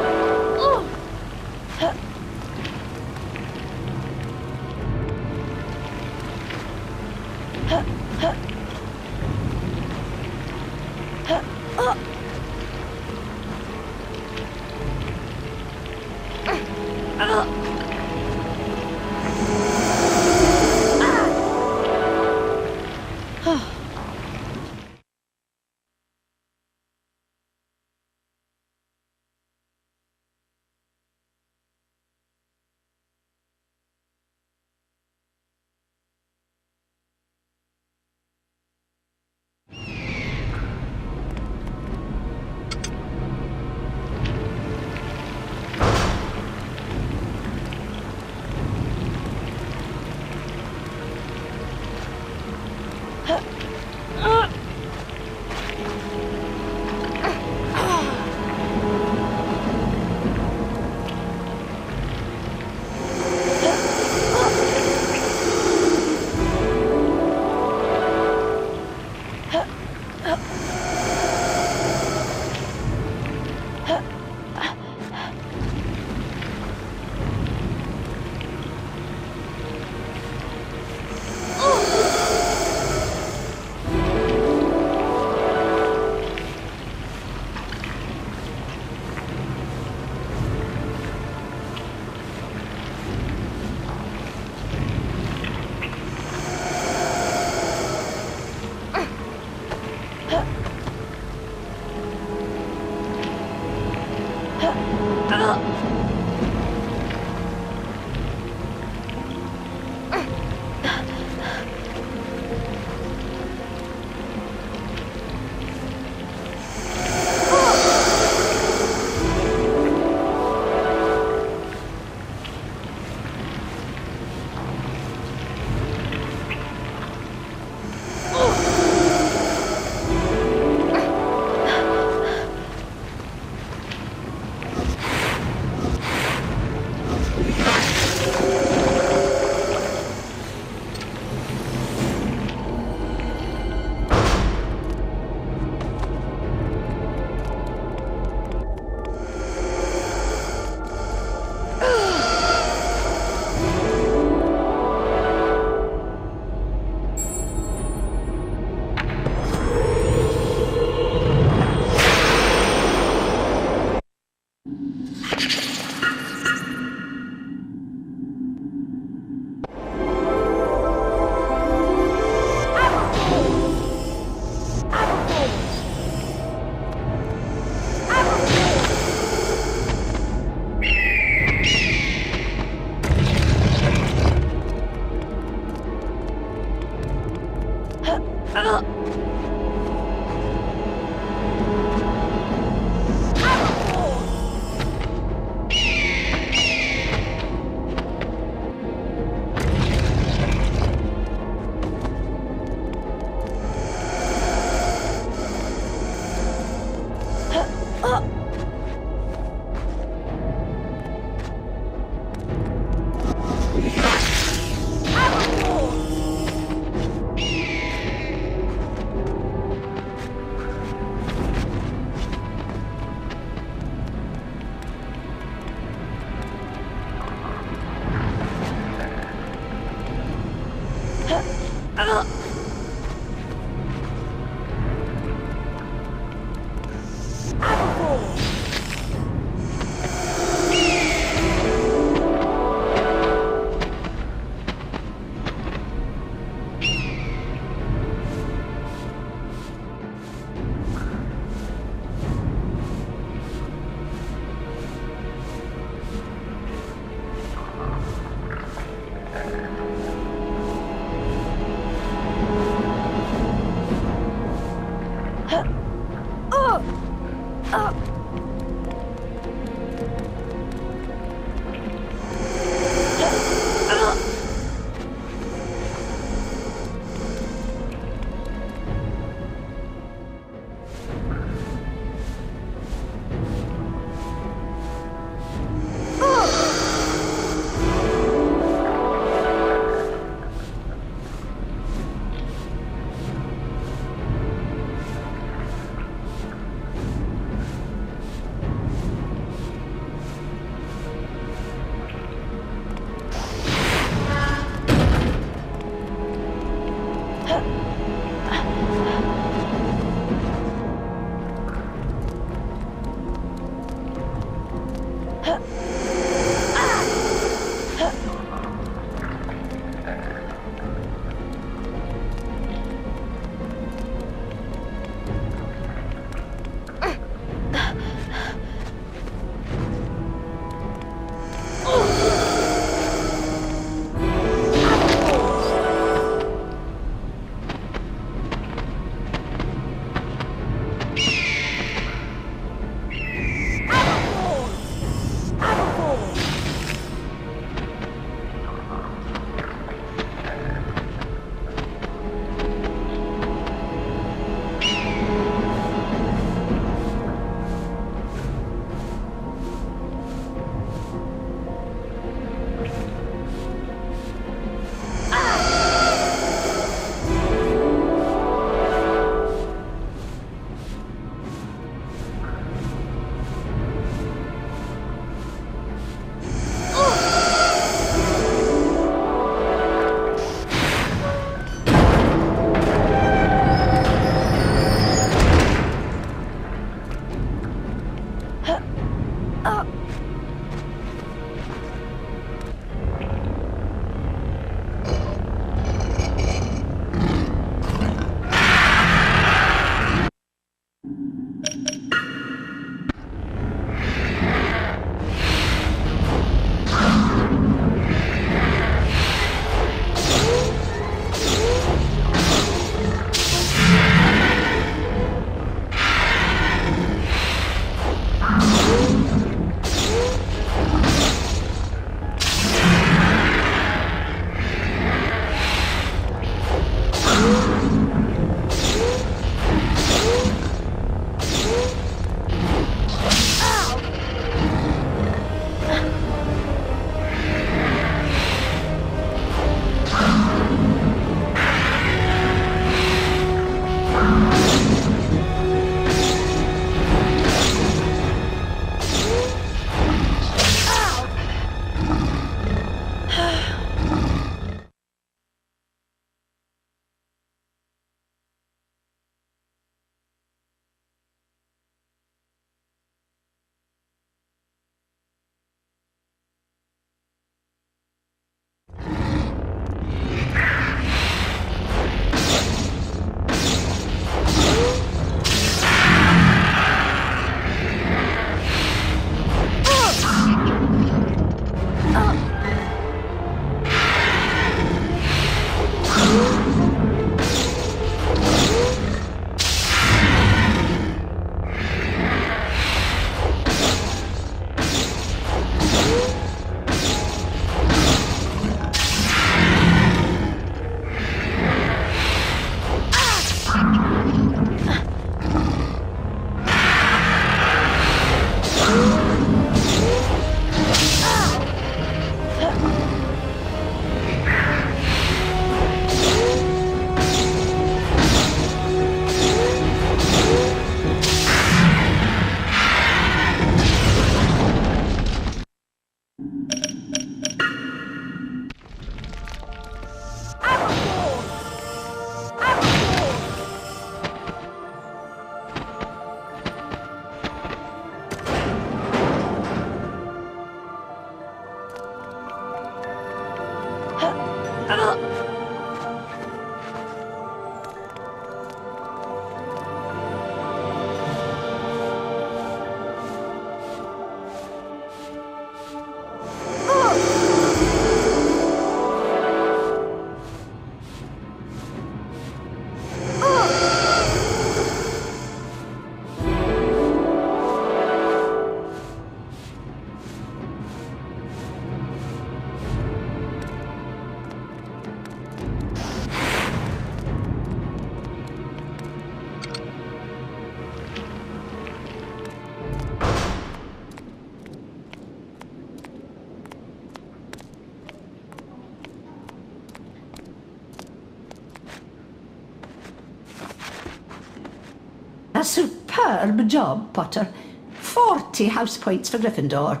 A superb job, Potter. 40 house points for Gryffindor.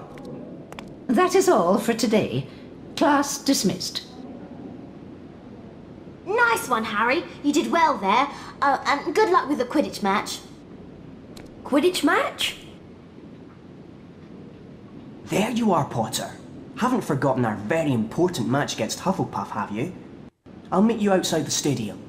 That is all for today. Class dismissed. Nice one, Harry. You did well there. And good luck with the Quidditch match. Quidditch match? There you are, Potter. Haven't forgotten our very important match against Hufflepuff, have you? I'll meet you outside the stadium.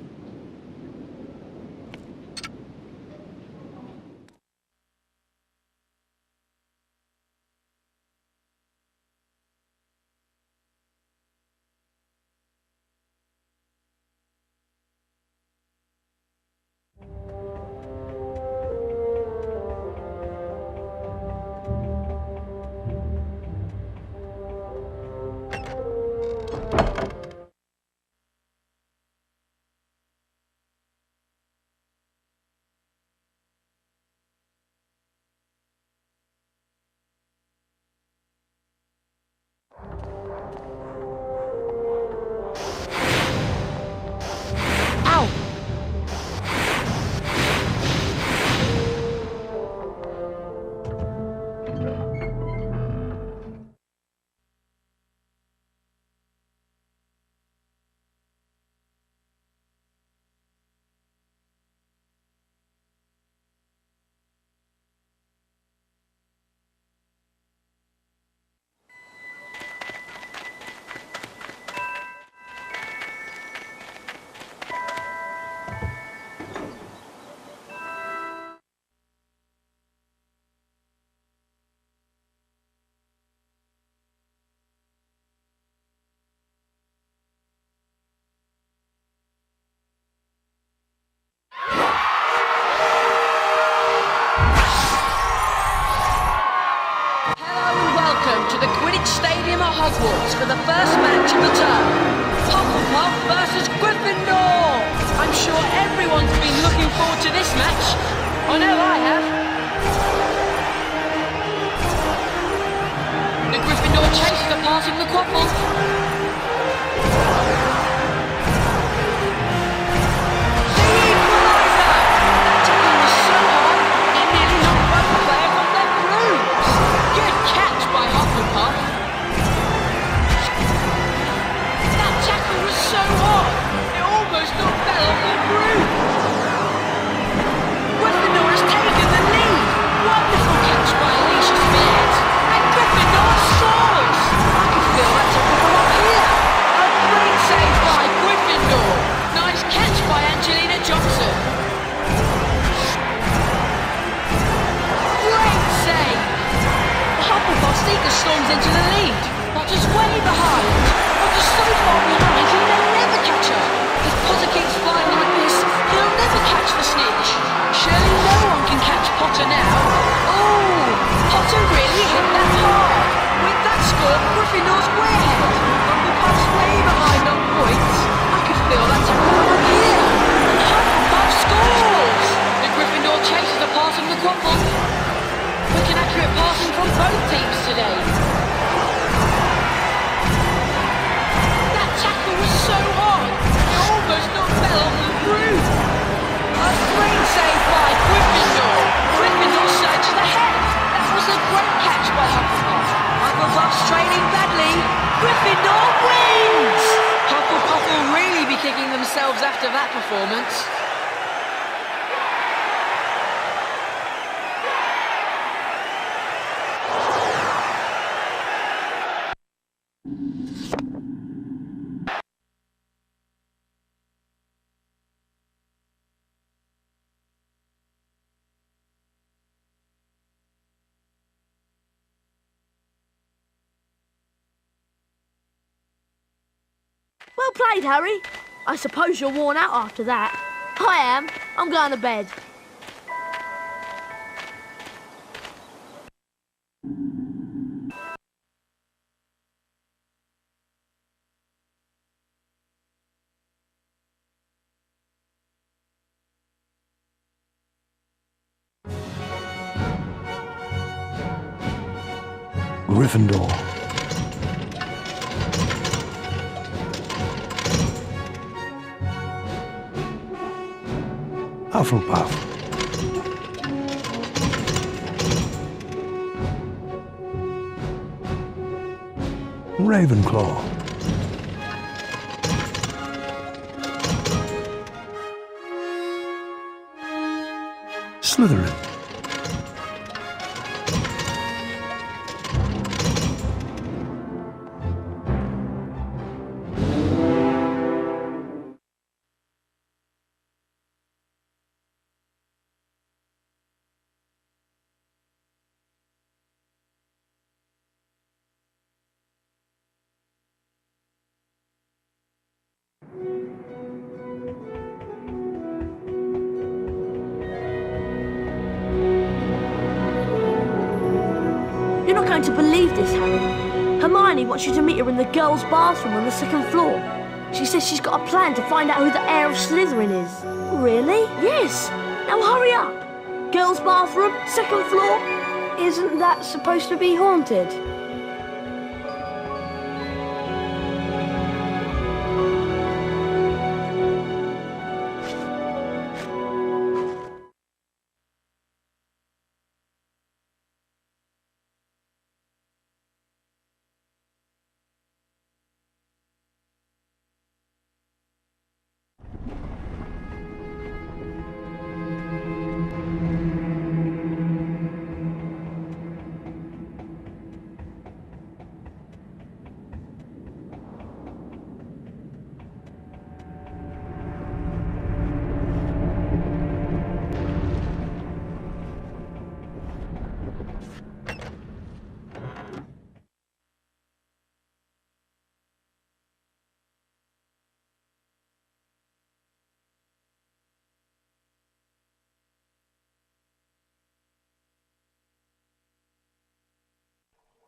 Stadium at Hogwarts for the first match of the term. Hufflepuff versus Gryffindor! I'm sure everyone's been looking forward to this match. I know I have. The Gryffindor chasers are passing the quaffle. The equaliser! That tackle was so hard, it nearly knocked both players off their brooms. Good catch by Hufflepuff. So hot, it almost knocked Belle off the roof. Gryffindor has taken the lead. Wonderful catch by Alicia Spears. And Gryffindor scores. I can feel that tempo from up here. A great save by Gryffindor. Nice catch by Angelina Johnson. Great save. Hufflepuff sneaker storms into the lead. Potter's way behind. Potter's so far behind he'll never catch her. If Potter keeps flying like this, he'll never catch the snitch. Surely no one can catch Potter now. Oh, Potter really hit that hard. With that score, Gryffindor's way ahead. Hufflepuff's way behind on points. I could feel that tempo up here. And Hufflepuff scores. The Gryffindor chasers are passing the quaffle. Quick and accurate passing from both teams today. So hard, it almost knocked Belle off the roof. A great save by Gryffindor. Gryffindor surges ahead. That was a great catch by Hufflepuff. Hufflepuff's trailing badly. Gryffindor wins. Hufflepuff will really be kicking themselves after that performance. played, Harry. I suppose you're worn out after that. I am. I'm going to bed. Gryffindor. Hufflepuff. Ravenclaw. Slytherin. You're not going to believe this, Harry. Hermione wants you to meet her in the girls' bathroom on the second floor. She says she's got a plan to find out who the heir of Slytherin is. Really? Yes. Now hurry up. Girls' bathroom, second floor. Isn't that supposed to be haunted?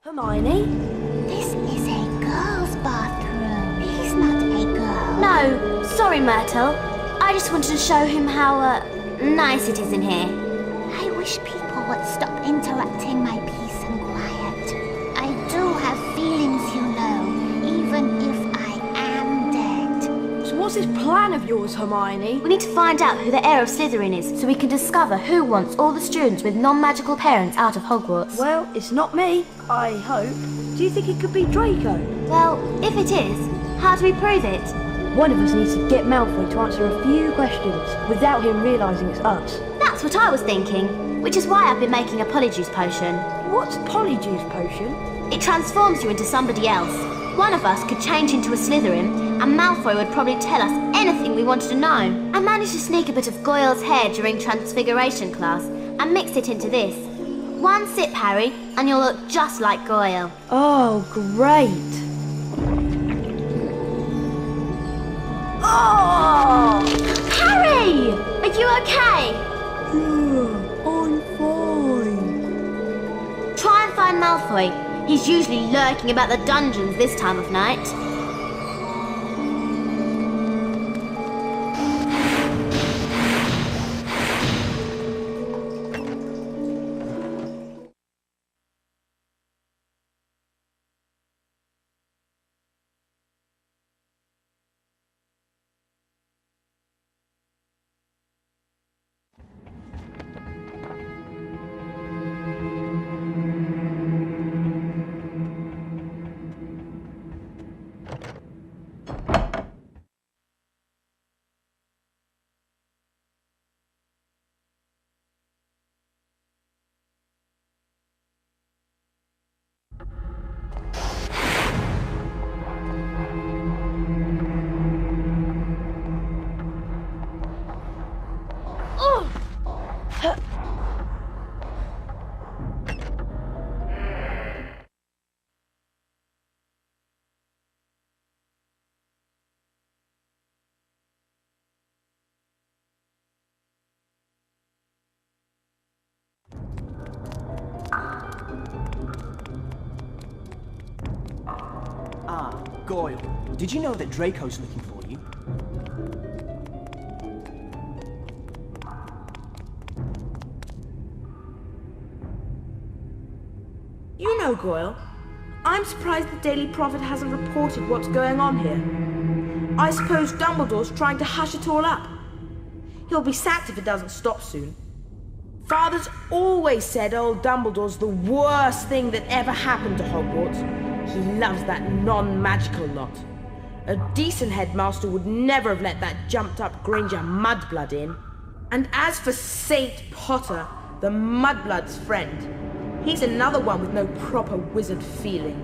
Hermione? This is a girl's bathroom. He's not a girl. No, sorry, Myrtle. I just wanted to show him how, nice it is in here. I wish people would stop interrupting my peace and quiet. I do have feelings, you know, even if I am dead. So what's this plan of yours, Hermione? We need to find out who the heir of Slytherin is, so we can discover who wants all the students with non-magical parents out of Hogwarts. Well, it's not me, I hope. Do you think it could be Draco? Well, if it is, how do we prove it? One of us needs to get Malfoy to answer a few questions without him realising it's us. That's what I was thinking, which is why I've been making a Polyjuice potion. What's Polyjuice potion? It transforms you into somebody else. One of us could change into a Slytherin, and Malfoy would probably tell us anything we wanted to know. I managed to sneak a bit of Goyle's hair during Transfiguration class and mixed it into this. One sip, Harry, and you'll look just like Goyle. Oh, great. Oh! Harry! Are you okay? Yeah, I'm fine. Try and find Malfoy. He's usually lurking about the dungeons this time of night. Goyle, did you know that Draco's looking for you? You know, Goyle, I'm surprised the Daily Prophet hasn't reported what's going on here. I suppose Dumbledore's trying to hush it all up. He'll be sacked if it doesn't stop soon. Father's always said old Dumbledore's the worst thing that ever happened to Hogwarts. He loves that non-magical lot. A decent headmaster would never have let that jumped-up Granger mudblood in. And as for Saint Potter, the mudblood's friend, he's another one with no proper wizard feeling.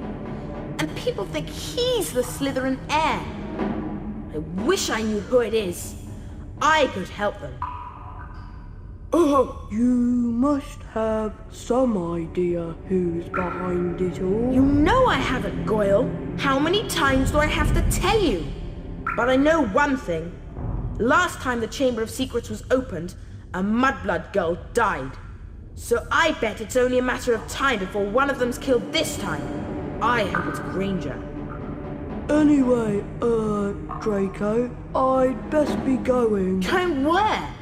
And people think he's the Slytherin heir. I wish I knew who it is. I could help them. You must have some idea who's behind it all. You know I haven't, Goyle. How many times do I have to tell you? But I know one thing. Last time the Chamber of Secrets was opened, a mudblood girl died. So I bet it's only a matter of time before one of them's killed this time. I hope it's Granger. Anyway, Draco, I'd best be going. Going where?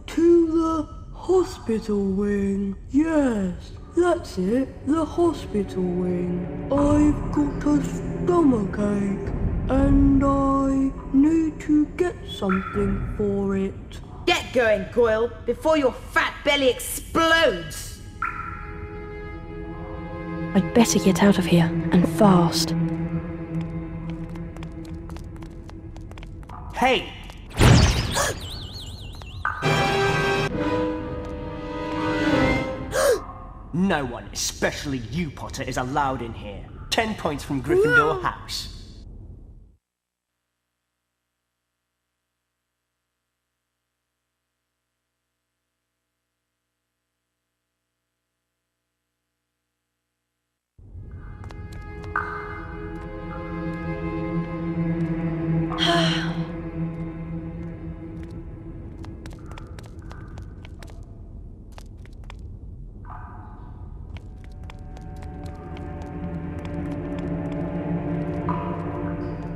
To the hospital wing. Yes, that's it, the hospital wing. I've got a stomachache, and I need to get something for it. Get going, Goyle, before your fat belly explodes! I'd better get out of here, and fast. Hey! No one, especially you, Potter, is allowed in here. 10 points from Gryffindor House.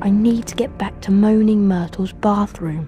I need to get back to Moaning Myrtle's bathroom.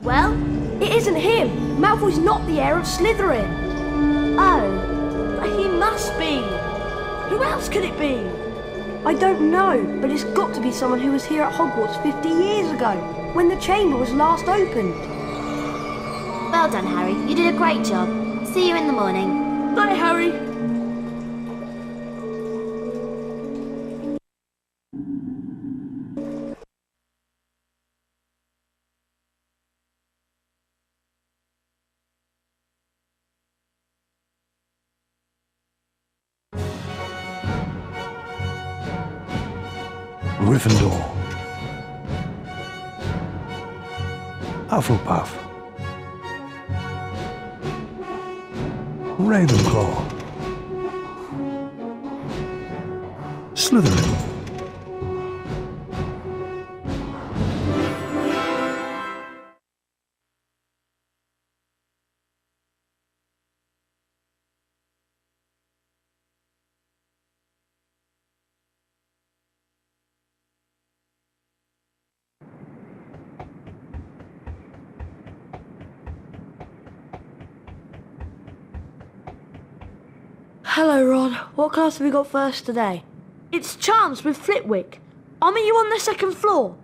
Well, it isn't him. Malfoy's not the heir of Slytherin. Oh, but he must be. Who else could it be? I don't know, but it's got to be someone who was here at Hogwarts 50 years ago, when the chamber was last opened. Well done, Harry. You did a great job. See you in the morning. Bye, Harry. Gryffindor. Hufflepuff. Ravenclaw. Slytherin. Hello, Ron. What class have we got first today? It's Charms with Flitwick. I'll meet you on the second floor.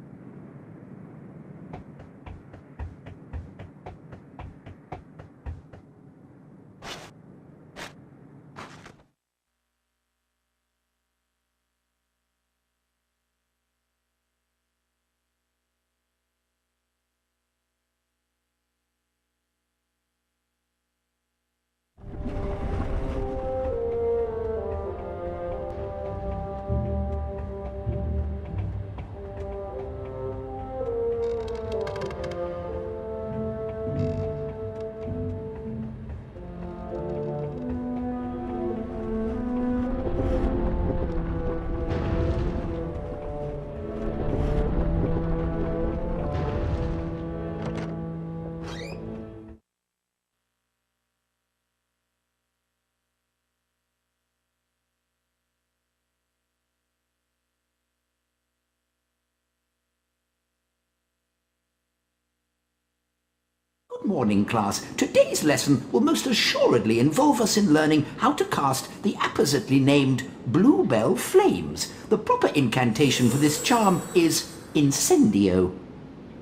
Good morning, class. Today's lesson will most assuredly involve us in learning how to cast the appositely named Bluebell Flames. The proper incantation for this charm is Incendio.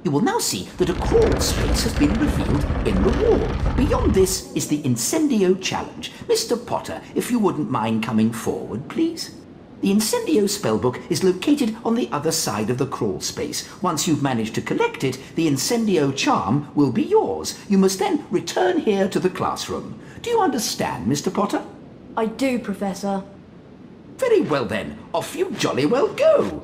You will now see that a crawl space has been revealed in the wall. Beyond this is the Incendio challenge. Mr. Potter, if you wouldn't mind coming forward, please. The Incendio spellbook is located on the other side of the crawl space. Once you've managed to collect it, the Incendio charm will be yours. You must then return here to the classroom. Do you understand, Mr. Potter? I do, Professor. Very well then, off you jolly well go.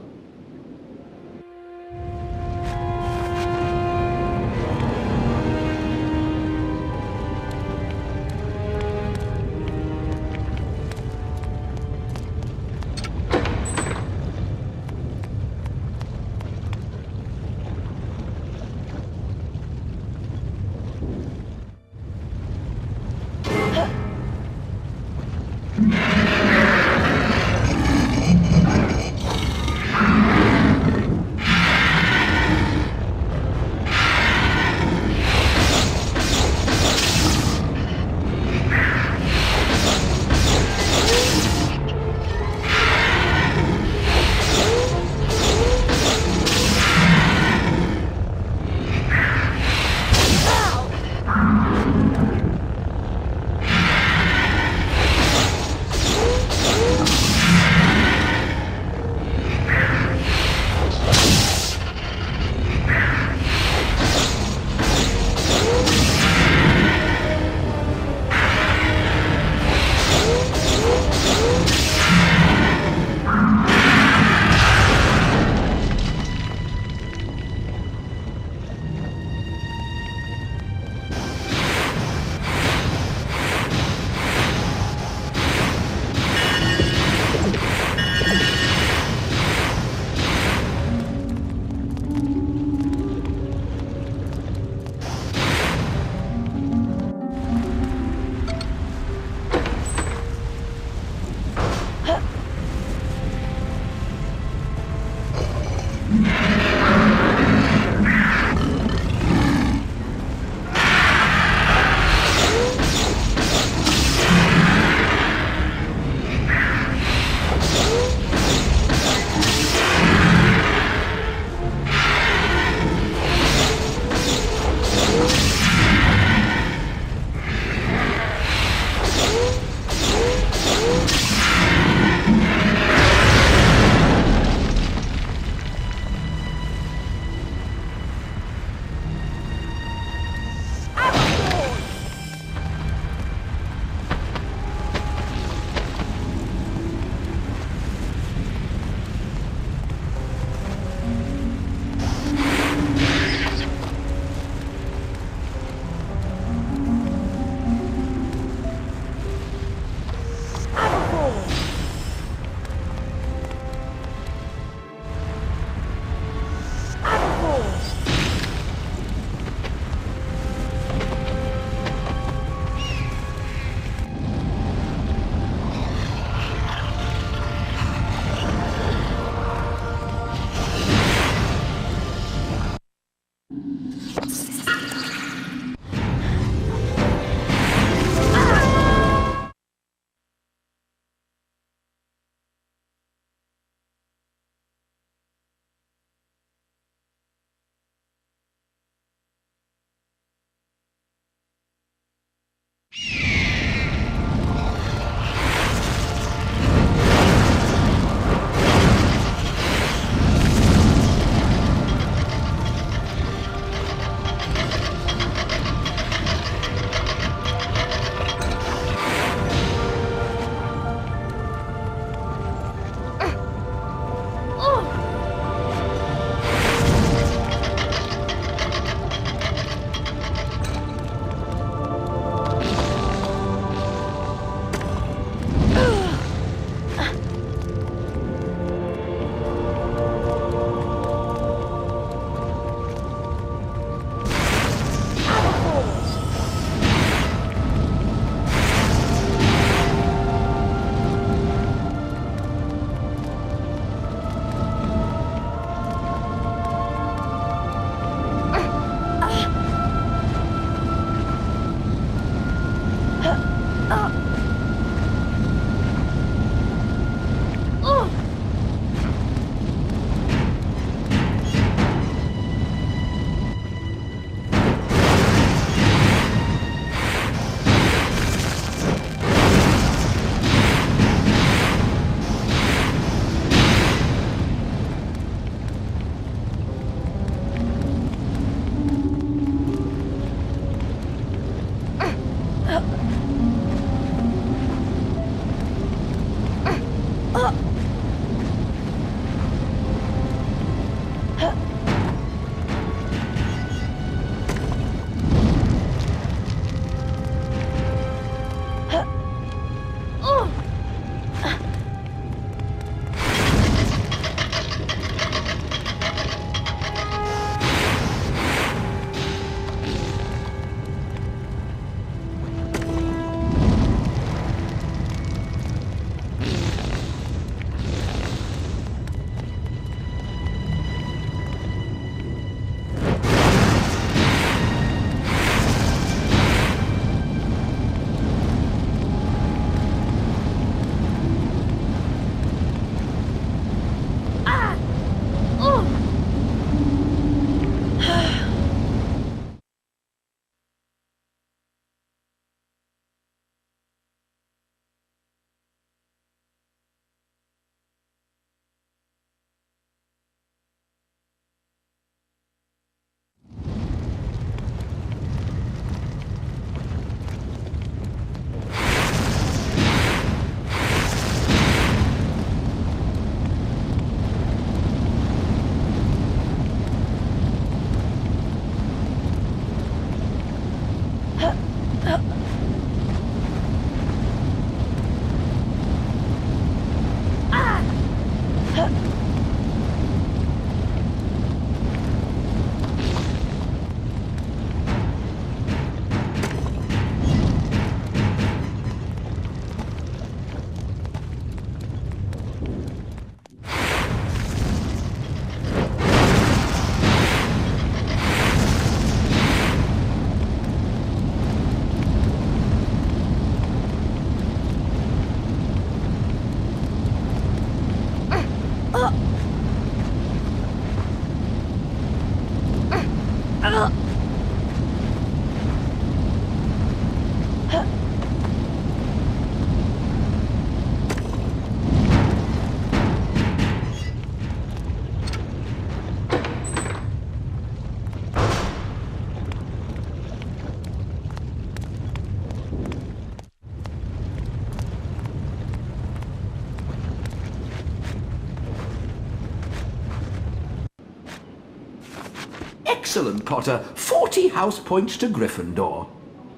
Excellent, Potter. 40 house points to Gryffindor.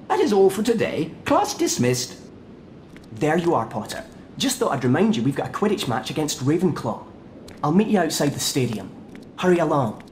That is all for today. Class dismissed. There you are, Potter. Just thought I'd remind you we've got a Quidditch match against Ravenclaw. I'll meet you outside the stadium. Hurry along.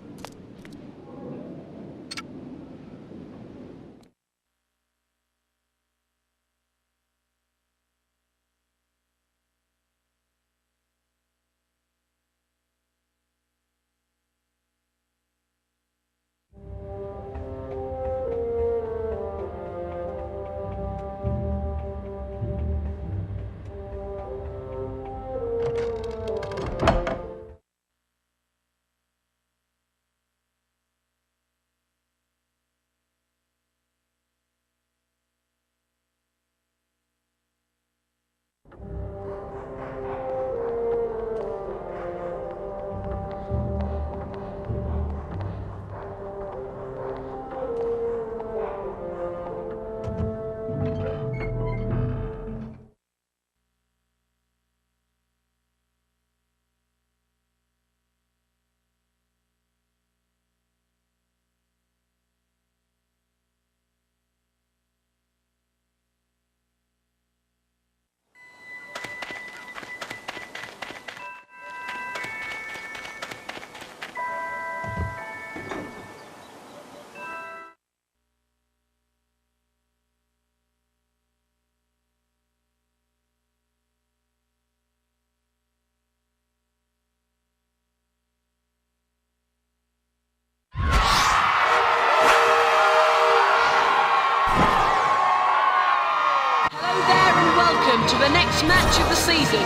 Welcome to the next match of the season.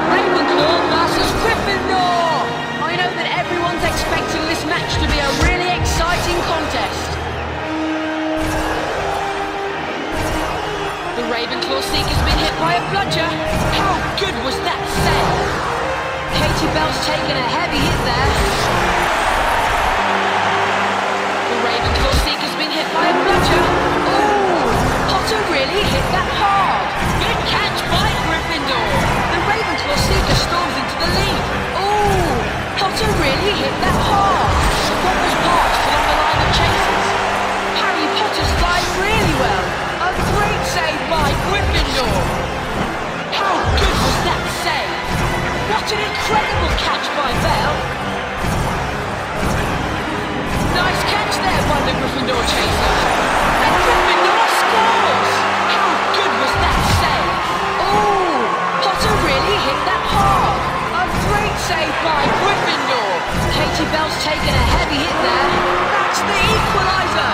Ravenclaw versus Gryffindor! I know that everyone's expecting this match to be a really exciting contest. The Ravenclaw Seeker's been hit by a bludger. How good was that save? Katie Bell's taken a heavy hit there. The Ravenclaw Seeker's been hit by a bludger. Oh, Potter really hit that hard. Good catch by Gryffindor. The Ravenclaw Seeker storms into the lead. Oh, Potter really hit that hard. What was passed along the line of chasers? Harry Potter's flying really well. A great save by Gryffindor. How good was that save? What an incredible catch by Bell. Nice catch there by the Gryffindor chaser. And Gryffindor scores! How good was that save? Oh, Potter really hit that hard. A great save by Gryffindor. Katie Bell's taken a heavy hit there. That's the equaliser.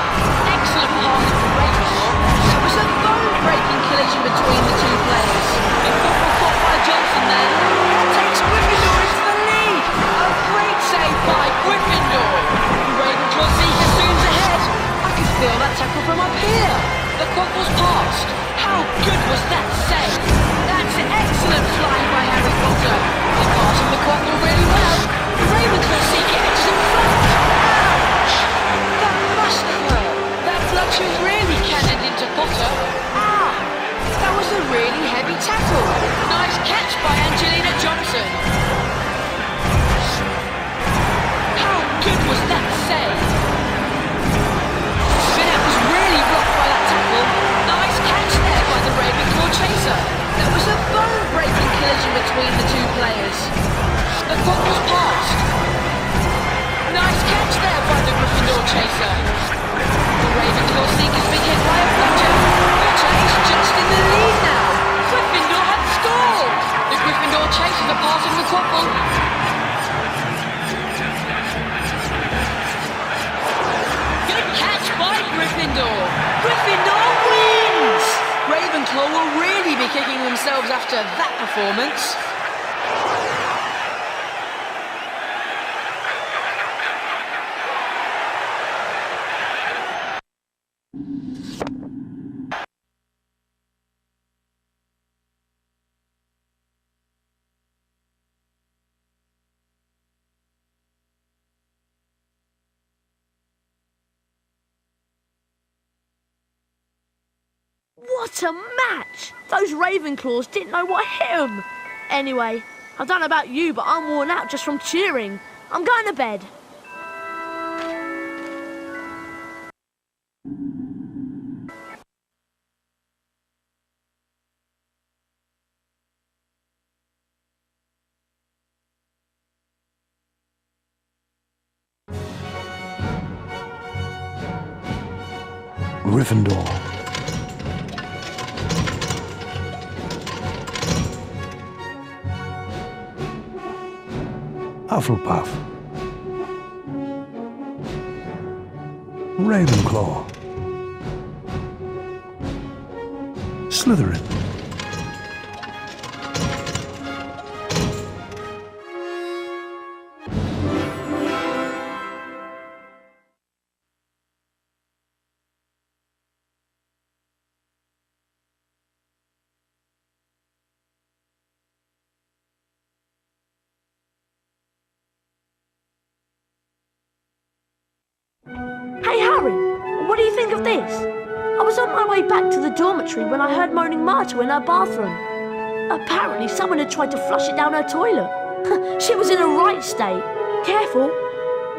Excellent pass from Ravenclaw. That was a bone-breaking collision between the two players. A football caught by Johnson there. That takes Gryffindor into the lead. A great save by Gryffindor. The Ravenclaw Seeker zooms ahead. I could feel that tackle from up here. The quaffle's passed. How good was that save? That's excellent flying by Harry Potter. He passed the quaffle really well. The Ravenclaw Seeker edges in front. Ouch! That must hurt. That bludger really cannoned into Potter. Ah! That was a really heavy tackle. Nice catch by Angelina Johnson. How good was that save? Spinner was really blocked by that tackle. Nice catch there by the Ravenclaw chaser. That was a bone-breaking collision between the two players. The quaffle's passed. Nice catch there by the Gryffindor chaser. The Ravenclaw Seeker's been hit by a bludger. Potter is just in the lead now. Gryffindor have scored. The Gryffindor chasers are passing the quaffle. Good catch by Gryffindor. Gryffindor wins. Ravenclaw will really be kicking themselves after that performance. What a match! Those Ravenclaws didn't know what hit them. Anyway, I don't know about you, but I'm worn out just from cheering. I'm going to bed. Gryffindor. Hufflepuff. Ravenclaw. Slytherin. Hey Harry, what do you think of this? I was on my way back to the dormitory when I heard moaning Marta in her bathroom. Apparently someone had tried to flush it down her toilet. She was in a right state. Careful.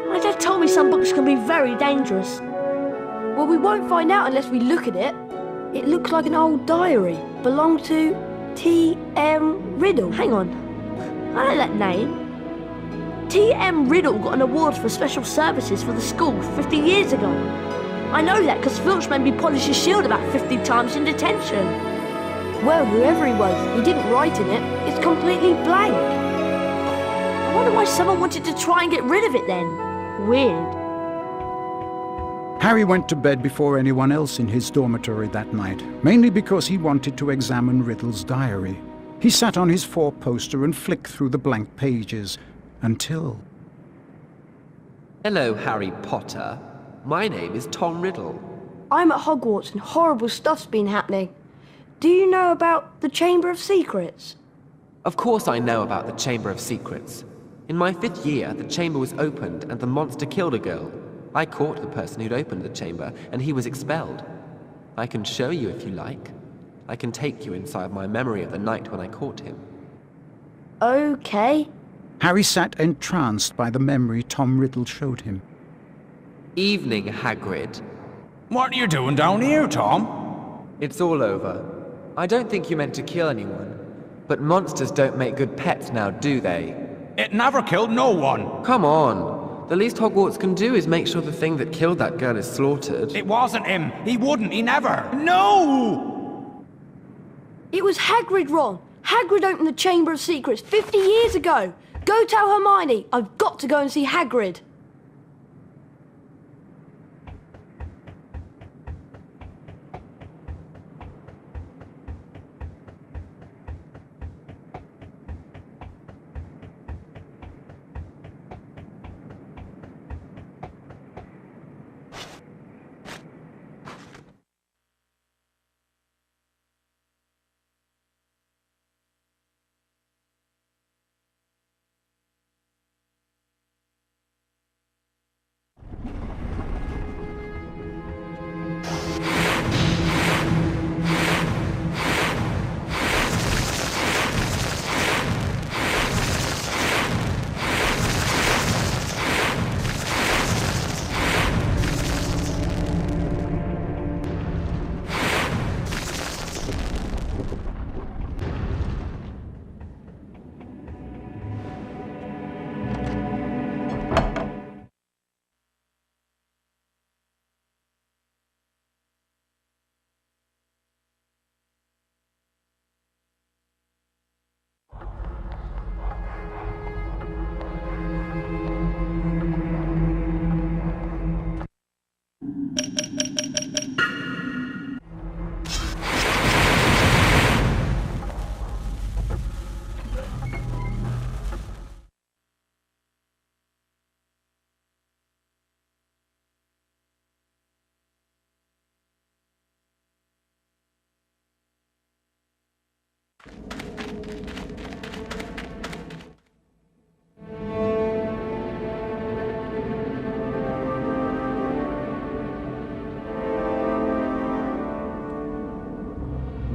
My dad told me some books can be very dangerous. Well, we won't find out unless we look at it. It looks like an old diary. Belonged to T.M. Riddle. Hang on. I know that name. T.M. Riddle got an award for special services for the school 50 years ago. I know that because Filch made me polish his shield about 50 times in detention. Well, whoever he was, he didn't write in it. It's completely blank. I wonder why someone wanted to try and get rid of it then. Weird. Harry went to bed before anyone else in his dormitory that night, mainly because he wanted to examine Riddle's diary. He sat on his four-poster and flicked through the blank pages, until... Hello, Harry Potter. My name is Tom Riddle. I'm at Hogwarts and horrible stuff's been happening. Do you know about the Chamber of Secrets? Of course I know about the Chamber of Secrets. In my 5th year, the chamber was opened and the monster killed a girl. I caught the person who'd opened the chamber and he was expelled. I can show you if you like. I can take you inside my memory of the night when I caught him. Okay. Harry sat entranced by the memory Tom Riddle showed him. Evening, Hagrid. What are you doing down here, Tom? It's all over. I don't think you meant to kill anyone. But monsters don't make good pets now, do they? It never killed no one. Come on. The least Hogwarts can do is make sure the thing that killed that girl is slaughtered. It wasn't him. He wouldn't. He never. No! It was Hagrid, Ron. Hagrid opened the Chamber of Secrets 50 years ago. Go tell Hermione. I've got to go and see Hagrid.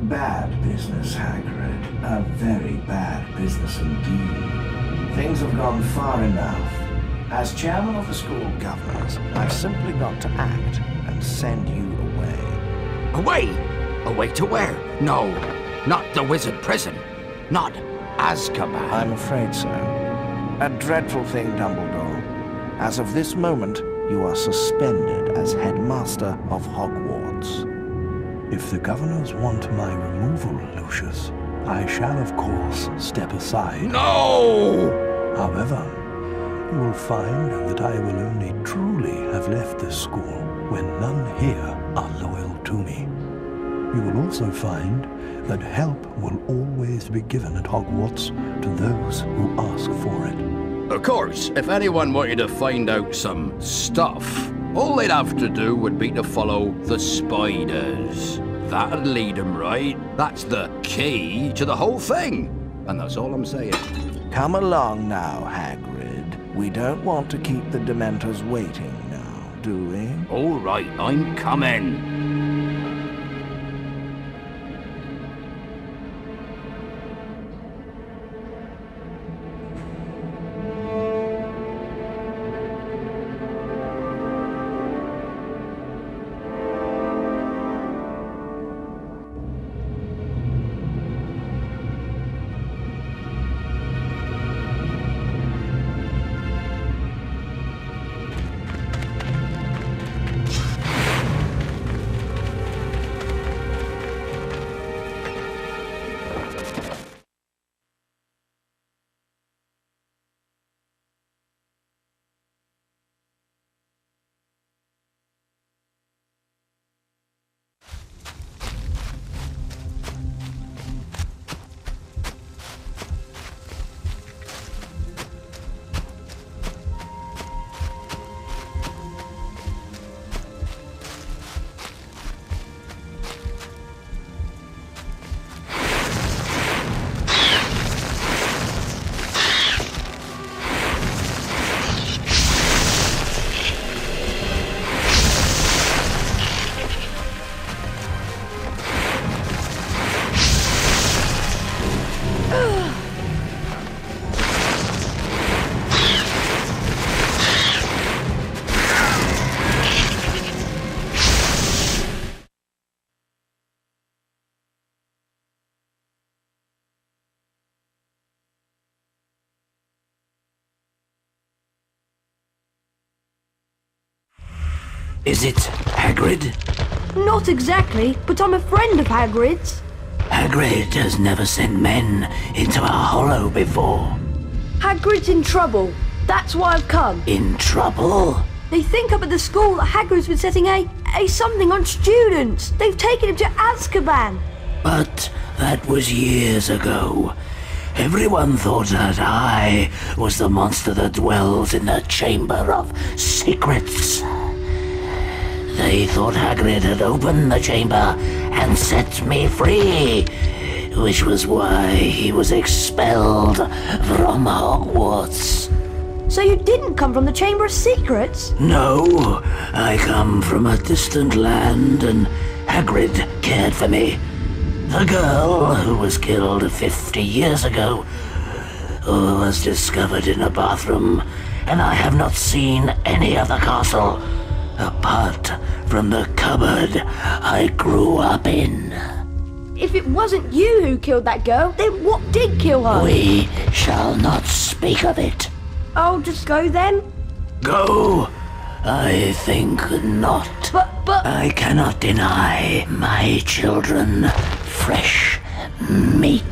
Bad business, Hagrid. A very bad business indeed. Things have gone far enough. As chairman of the school governors, I've simply got to act and send you away. Away? Away to where? No, not the wizard prison. Not Azkaban. I'm afraid so. A dreadful thing, Dumbledore. As of this moment, you are suspended as headmaster of Hogwarts. If the governors want my removal, Lucius, I shall of course step aside. No! However, you will find that I will only truly have left this school when none here are loyal to me. You will also find that help will always be given at Hogwarts to those who ask for it. Of course, if anyone wanted to find out some stuff, all they'd have to do would be to follow the spiders. That'd lead them right. That's the key to the whole thing. And that's all I'm saying. Come along now, Hagrid. We don't want to keep the Dementors waiting now, do we? All right, I'm coming. Is it Hagrid? Not exactly, but I'm a friend of Hagrid's. Hagrid has never sent men into a hollow before. Hagrid's in trouble. That's why I've come. In trouble? They think up at the school that Hagrid's been setting a something on students. They've taken him to Azkaban. But that was years ago. Everyone thought that I was the monster that dwells in the Chamber of Secrets. They thought Hagrid had opened the chamber and set me free, which was why he was expelled from Hogwarts. So you didn't come from the Chamber of Secrets? No, I come from a distant land and Hagrid cared for me. The girl who was killed 50 years ago was discovered in a bathroom, and I have not seen any of the castle apart from the cupboard I grew up in. If it wasn't you who killed that girl, then what did kill her? We shall not speak of it. I'll just go then? Go? I think not. But... I cannot deny my children fresh meat.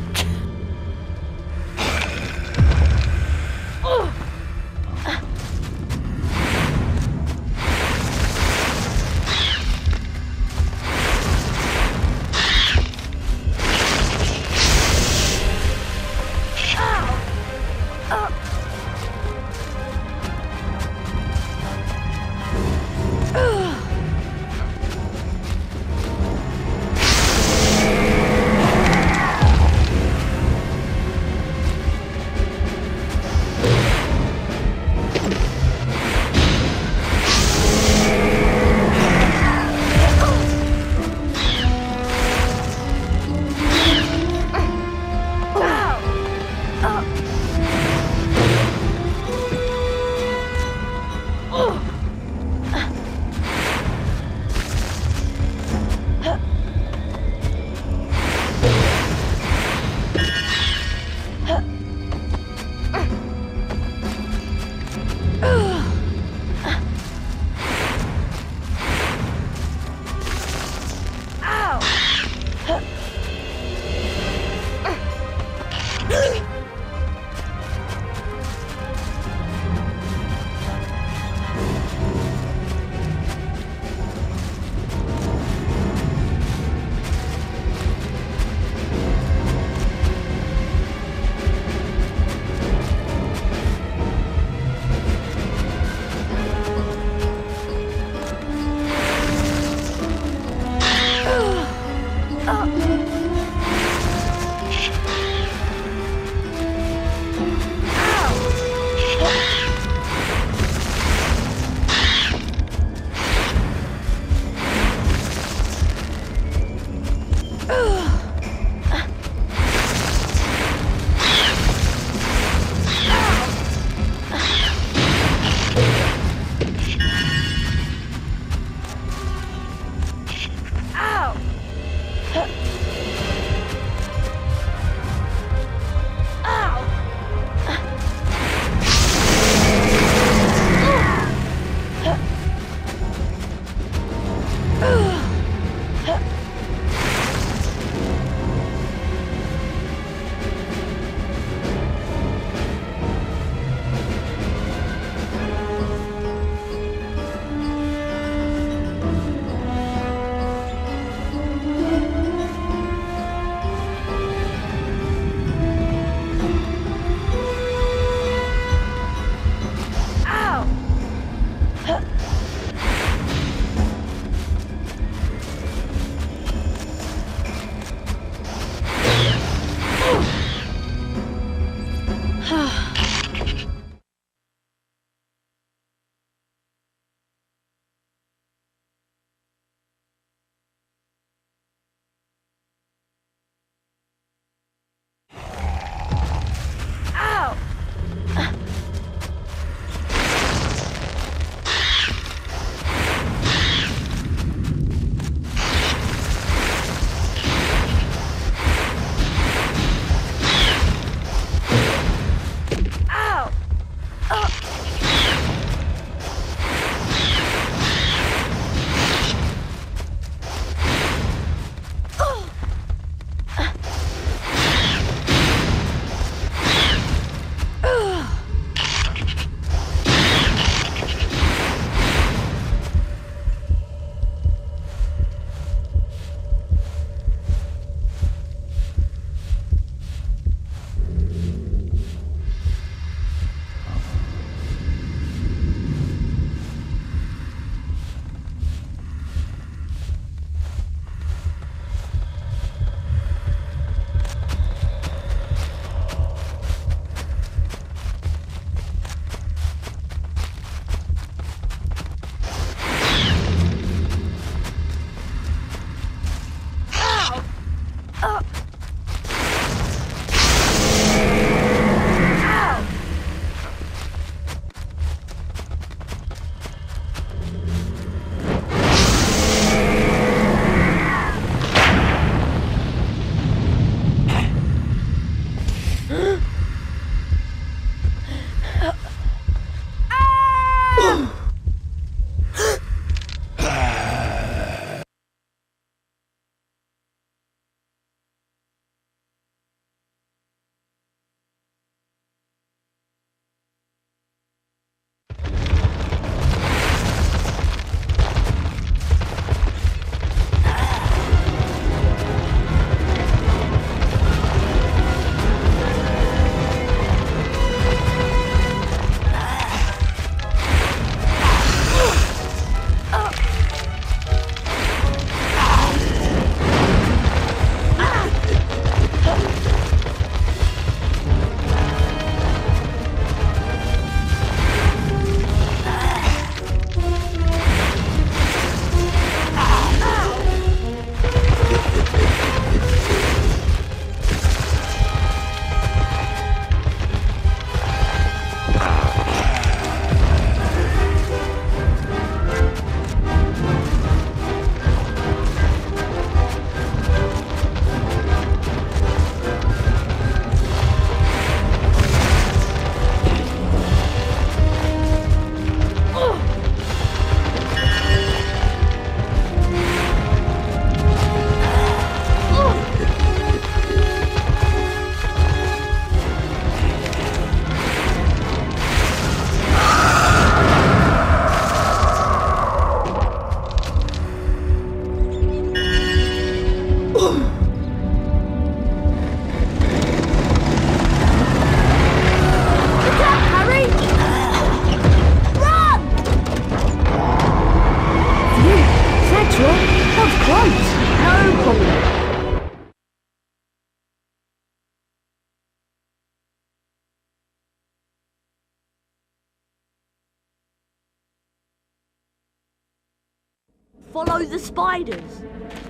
Follow the spiders.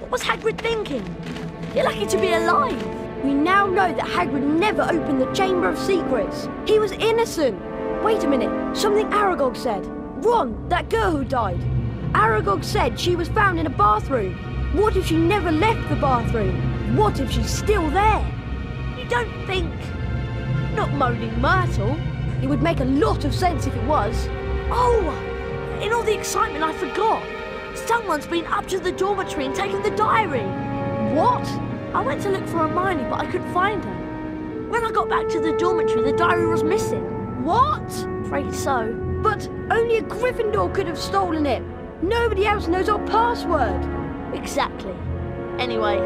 What was Hagrid thinking? You're lucky to be alive. We now know that Hagrid never opened the Chamber of Secrets. He was innocent. Wait a minute, something Aragog said. Ron, that girl who died. Aragog said she was found in a bathroom. What if she never left the bathroom? What if she's still there? You don't think... Not Moaning Myrtle. It would make a lot of sense if it was. Oh, in all the excitement I forgot. Someone's been up to the dormitory and taken the diary. What? I went to look for Hermione, but I couldn't find her. When I got back to the dormitory, the diary was missing. What? Afraid so. But only a Gryffindor could have stolen it. Nobody else knows our password. Exactly. Anyway,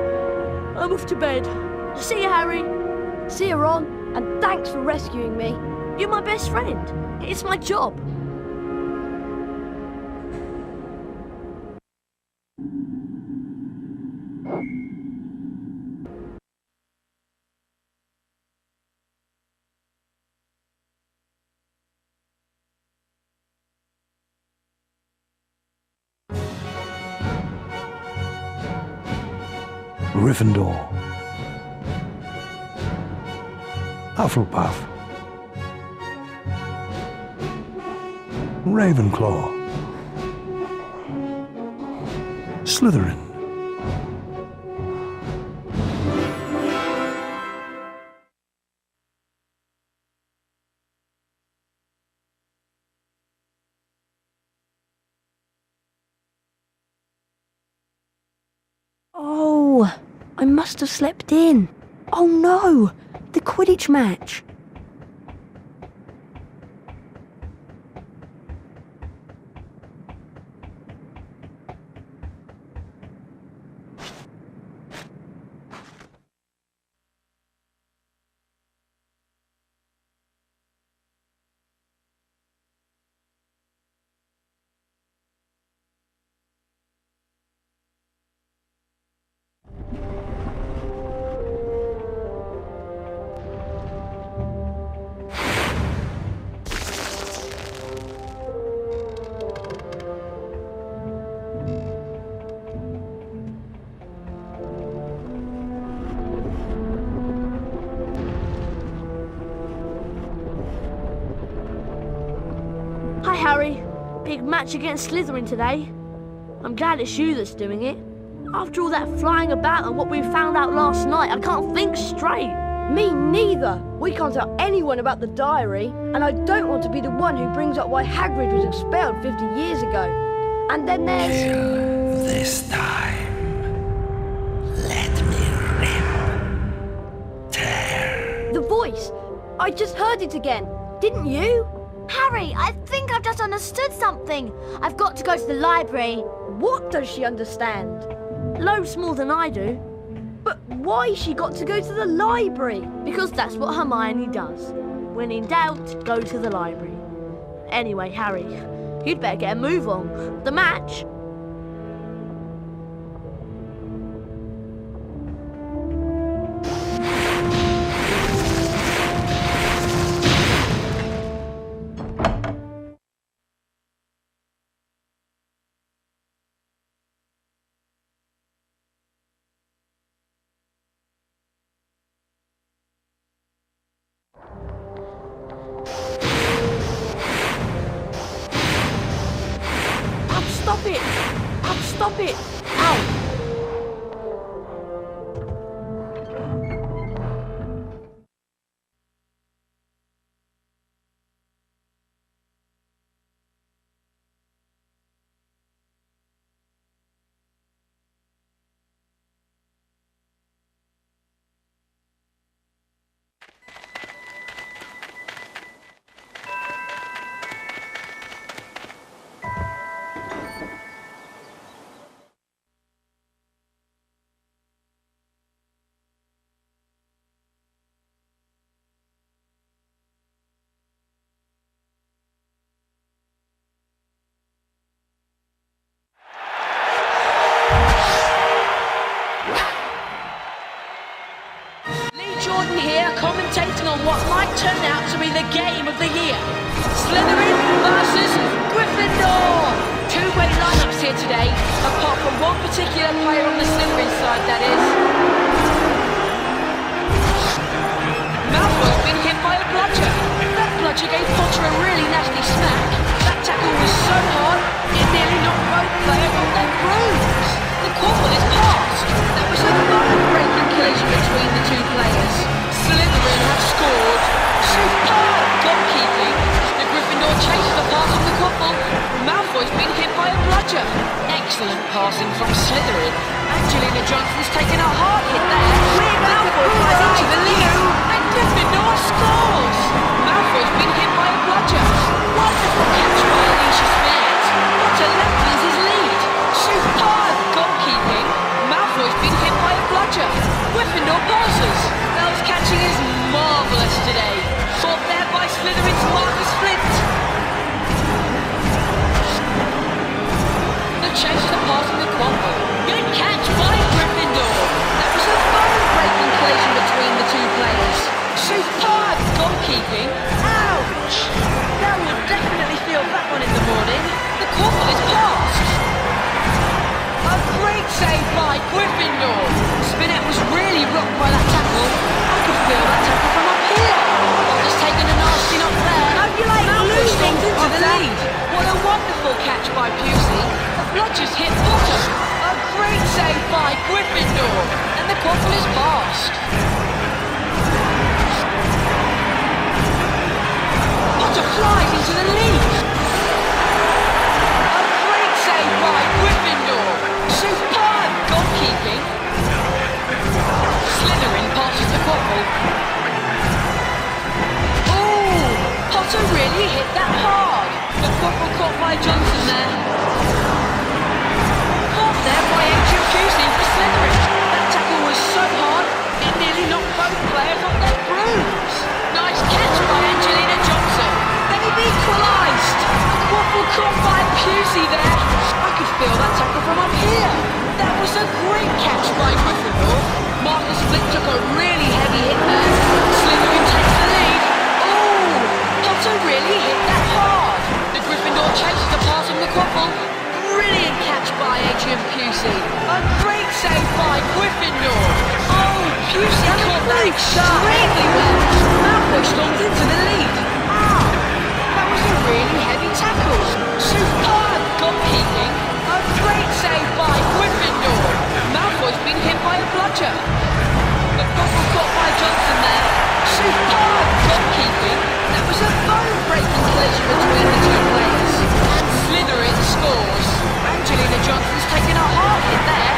I'm off to bed. See you, Harry. See you, Ron. And thanks for rescuing me. You're my best friend. It's my job. Gryffindor, Hufflepuff, Ravenclaw, Slytherin. Oh, I must have slept in. Oh no, the Quidditch match. Hi, Harry. Big match against Slytherin today. I'm glad it's you that's doing it. After all that flying about and what we found out last night, I can't think straight. Me neither. We can't tell anyone about the diary, and I don't want to be the one who brings up why Hagrid was expelled 50 years ago. And then there's... Kill this time. Let me rip. Tear. The voice. I just heard it again. Didn't you? Harry, I think I've just understood something. I've got to go to the library. What does she understand? Loads more than I do. But why she got to go to the library? Because that's what Hermione does. When in doubt, go to the library. Anyway, Harry, you'd better get a move on. The match. Stop it! Stop it! Ow! Commentating on what might turn out to be the game of the year. Slytherin versus Gryffindor. Two great lineups here here today, apart from one particular player on the Slytherin side, that is. Malfoy's been hit by a bludger. That bludger gave Potter a really nasty smack. That tackle was so hard, it nearly knocked both players off their brooms. The quaffle is past. That was a bone-breaking collision between the two players. Slytherin have scored. Superb goalkeeping. The Gryffindor chases the pass from the quaffle. Malfoy's been hit by a bludger. Excellent passing from Slytherin. Angelina Johnson's taken a hard hit there. Malfoy flies into the lead. And Gryffindor scores. Malfoy's been hit by a bludger. Wonderful catch by Alicia Spears. Potter lengthens his lead. Superb goalkeeping. Malfoy's been hit by a bludger. Gryffindor passes. Bell's catching is marvellous today. Caught there by Slytherin's Marcus Flint. The chase to pass in the quaffle. Good catch by Gryffindor. That was a bone-breaking collision between the two players. Superb goalkeeping. Ouch! Bell would definitely feel that one in the morning. The quaffle is passed. A great save by Gryffindor. Spinette was really rocked by that tackle. I could feel that tackle from up here. Potter's taken a nasty knock there. Malfoy storms into the lead. What a wonderful catch by Pusey. The bludgers hit Potter. A great save by Gryffindor. And the quaffle is passed. Potter flies into the lead. A great save by Gryffindor. Superb goalkeeping. Slytherin passes the quaffle. Oh, Potter really hit that hard. The quaffle caught by Johnson there. Caught there by Adrian Pusey for Slytherin. That tackle was so hard, it nearly knocked both players off their brooms. Nice catch by Angelina Johnson. They've equalised. The quaffle caught by Pusey there. I could feel that tackle from up here. That was a great catch by Gryffindor. Marcus Flint took a really heavy hit there. Slytherin takes the lead. Oh, Potter really hit that hard. The Gryffindor chases the pass from the quaffle. Brilliant catch by Adrian Pusey. A great save by Gryffindor. Oh, Pusey caught that extremely well. Malfoy storms into the lead. That was a really heavy tackle. Superb goalkeeping. A great save by Gryffindor. Malfoy's been hit by a bludger. The quaffle caught by Johnson there. Superb goalkeeping. That was a bone-breaking collision between the two players. And Slytherin scores. Angelina Johnson's taken a hard hit there.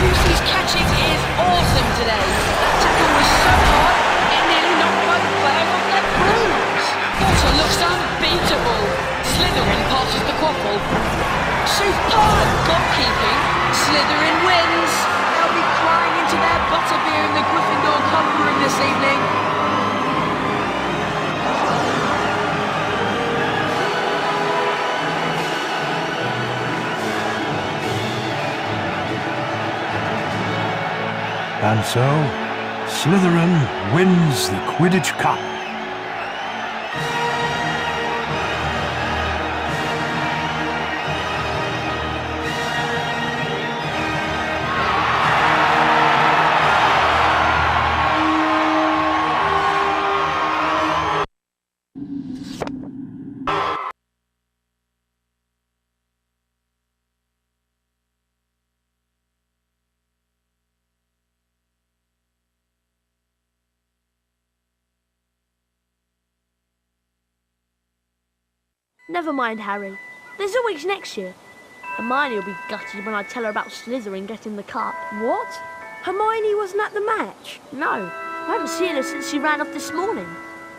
Pusey's catching is awesome today. That tackle was so hard, it nearly knocked both players off their brooms. Potter looks unbeatable. Slytherin passes the quaffle. Superb goalkeeping. Slytherin wins. They'll be crying into their butterbeer in the Gryffindor common room this evening. And so, Slytherin wins the Quidditch Cup. Never mind, Harry. There's always next year. Hermione will be gutted when I tell her about Slytherin getting the cup. What? Hermione wasn't at the match? No, I haven't seen her since she ran off this morning.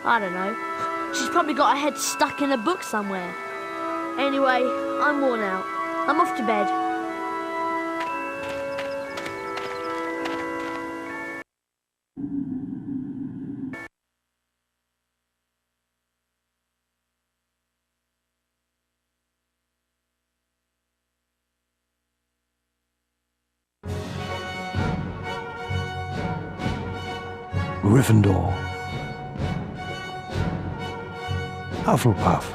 I don't know. She's probably got her head stuck in a book somewhere. Anyway, I'm worn out. I'm off to bed. Gryffindor, Hufflepuff,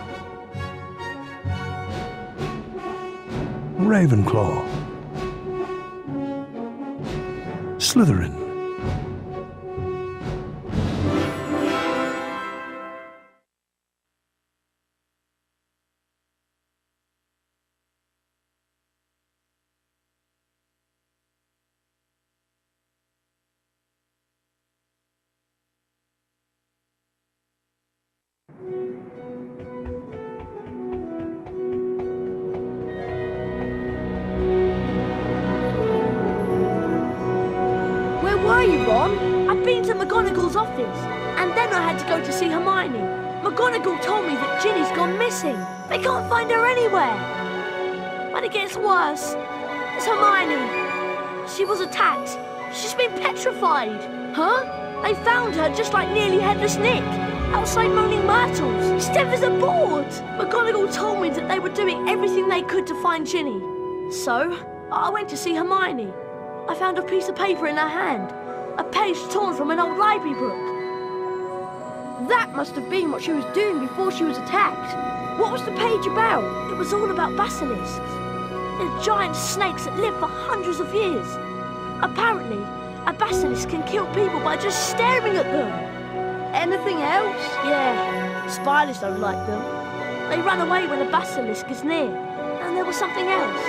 Ravenclaw. Slytherin. Where were you, Ron? I'd been to McGonagall's office, and then I had to go to see Hermione. McGonagall told me that Ginny's gone missing. They can't find her anywhere. But it gets worse. It's Hermione. She was attacked. She's been petrified. Huh? They found her just like Nearly Headless Nick, outside Moaning Myrtles, stiff as a board. McGonagall told me that they were doing everything they could to find Ginny. So, I went to see Hermione. I found a piece of paper in her hand, a page torn from an old library book. That must have been what she was doing before she was attacked. What was the page about? It was all about basilisks. They're giant snakes that live for hundreds of years. Apparently, a basilisk can kill people by just staring at them. Anything else? Yeah, spiders don't like them. They run away when a basilisk is near. And there was something else.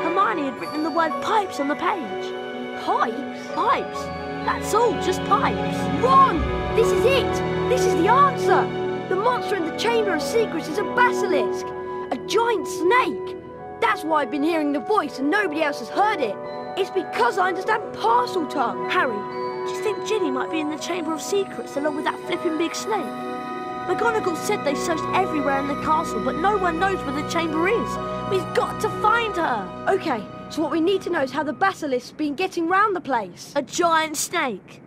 Hermione had written the word pipes on the page. Pipes? Pipes. That's all, just pipes. Ron! This is it! This is the answer! The monster in the Chamber of Secrets is a basilisk! A giant snake! That's why I've been hearing the voice and nobody else has heard it. It's because I understand parcel tongue. Harry, do you think Ginny might be in the Chamber of Secrets along with that flipping big snake? McGonagall said they searched everywhere in the castle, but no one knows where the chamber is. We've got to find her. Okay, so what we need to know is how the basilisk's been getting round the place. A giant snake.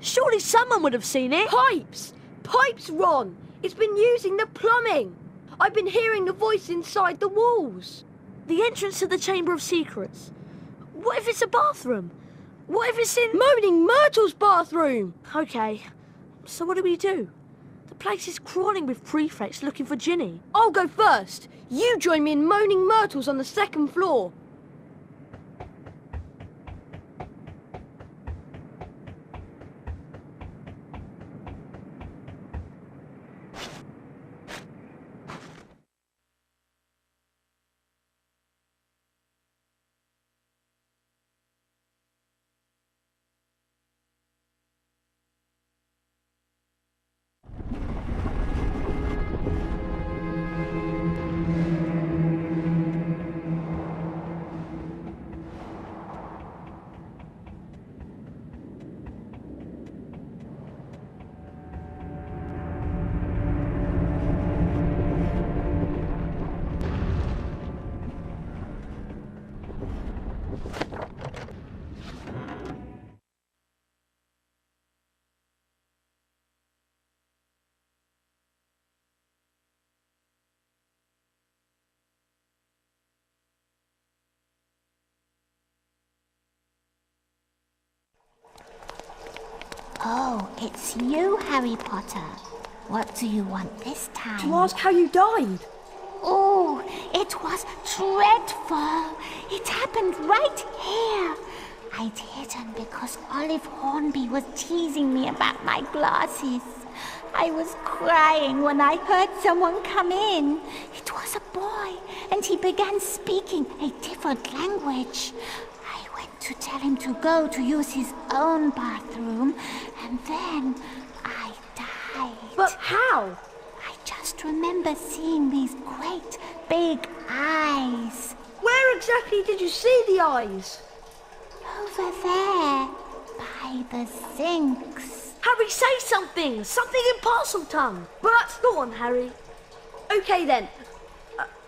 Surely someone would have seen it. Pipes! Pipes, Ron! It's been using the plumbing. I've been hearing the voice inside the walls. The entrance to the Chamber of Secrets. What if it's a bathroom? What if it's in Moaning Myrtle's bathroom? Okay, so what do we do? The place is crawling with prefects looking for Ginny. I'll go first. You join me in Moaning Myrtle's on the second floor. Oh, it's you, Harry Potter. What do you want this time? To ask how you died. Oh, it was dreadful. It happened right here. I'd hidden because Olive Hornby was teasing me about my glasses. I was crying when I heard someone come in. It was a boy, and he began speaking a different language. I went to tell him to go to use his own bathroom, and then I died. But how? I just remember seeing these great big eyes. Where exactly did you see the eyes? Over there, by the sinks. Harry, say something! Something in parcel tongue! But, go on, Harry. Okay then,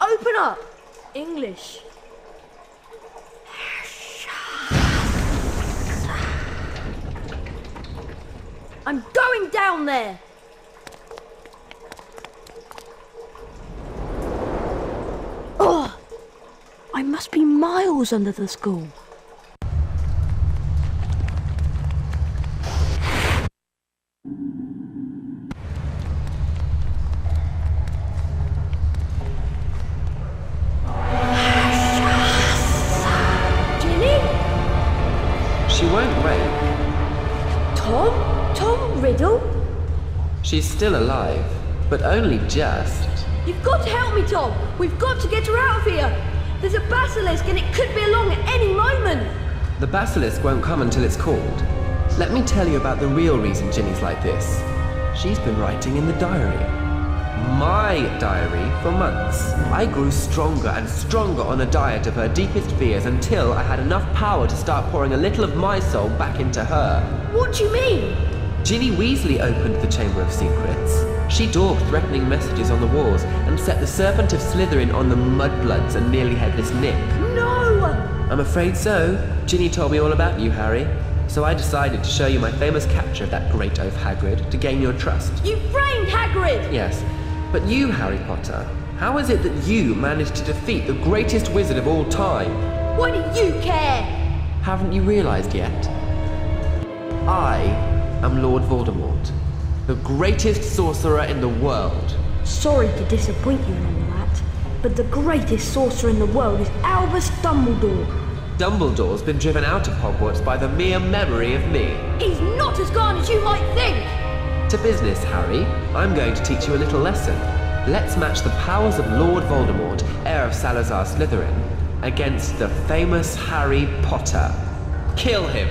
open up. English. I'm going down there! Ugh! I must be miles under the school. She's still alive, but only just. You've got to help me, Tom. We've got to get her out of here. There's a basilisk and it could be along at any moment. The basilisk won't come until it's called. Let me tell you about the real reason Ginny's like this. She's been writing in the diary. My diary for months. I grew stronger and stronger on a diet of her deepest fears until I had enough power to start pouring a little of my soul back into her. What do you mean? Ginny Weasley opened the Chamber of Secrets. She daubed threatening messages on the walls and set the Serpent of Slytherin on the Mudbloods and Nearly Headless Nick. No! I'm afraid so. Ginny told me all about you, Harry. So I decided to show you my famous capture of that great oaf Hagrid to gain your trust. You framed Hagrid! Yes. But you, Harry Potter, how is it that you managed to defeat the greatest wizard of all time? Why do you care? Haven't you realized yet? I am Lord Voldemort, the greatest sorcerer in the world. Sorry to disappoint you and all that, but the greatest sorcerer in the world is Albus Dumbledore. Dumbledore's been driven out of Hogwarts by the mere memory of me. He's not as gone as you might think! To business, Harry. I'm going to teach you a little lesson. Let's match the powers of Lord Voldemort, heir of Salazar Slytherin, against the famous Harry Potter. Kill him!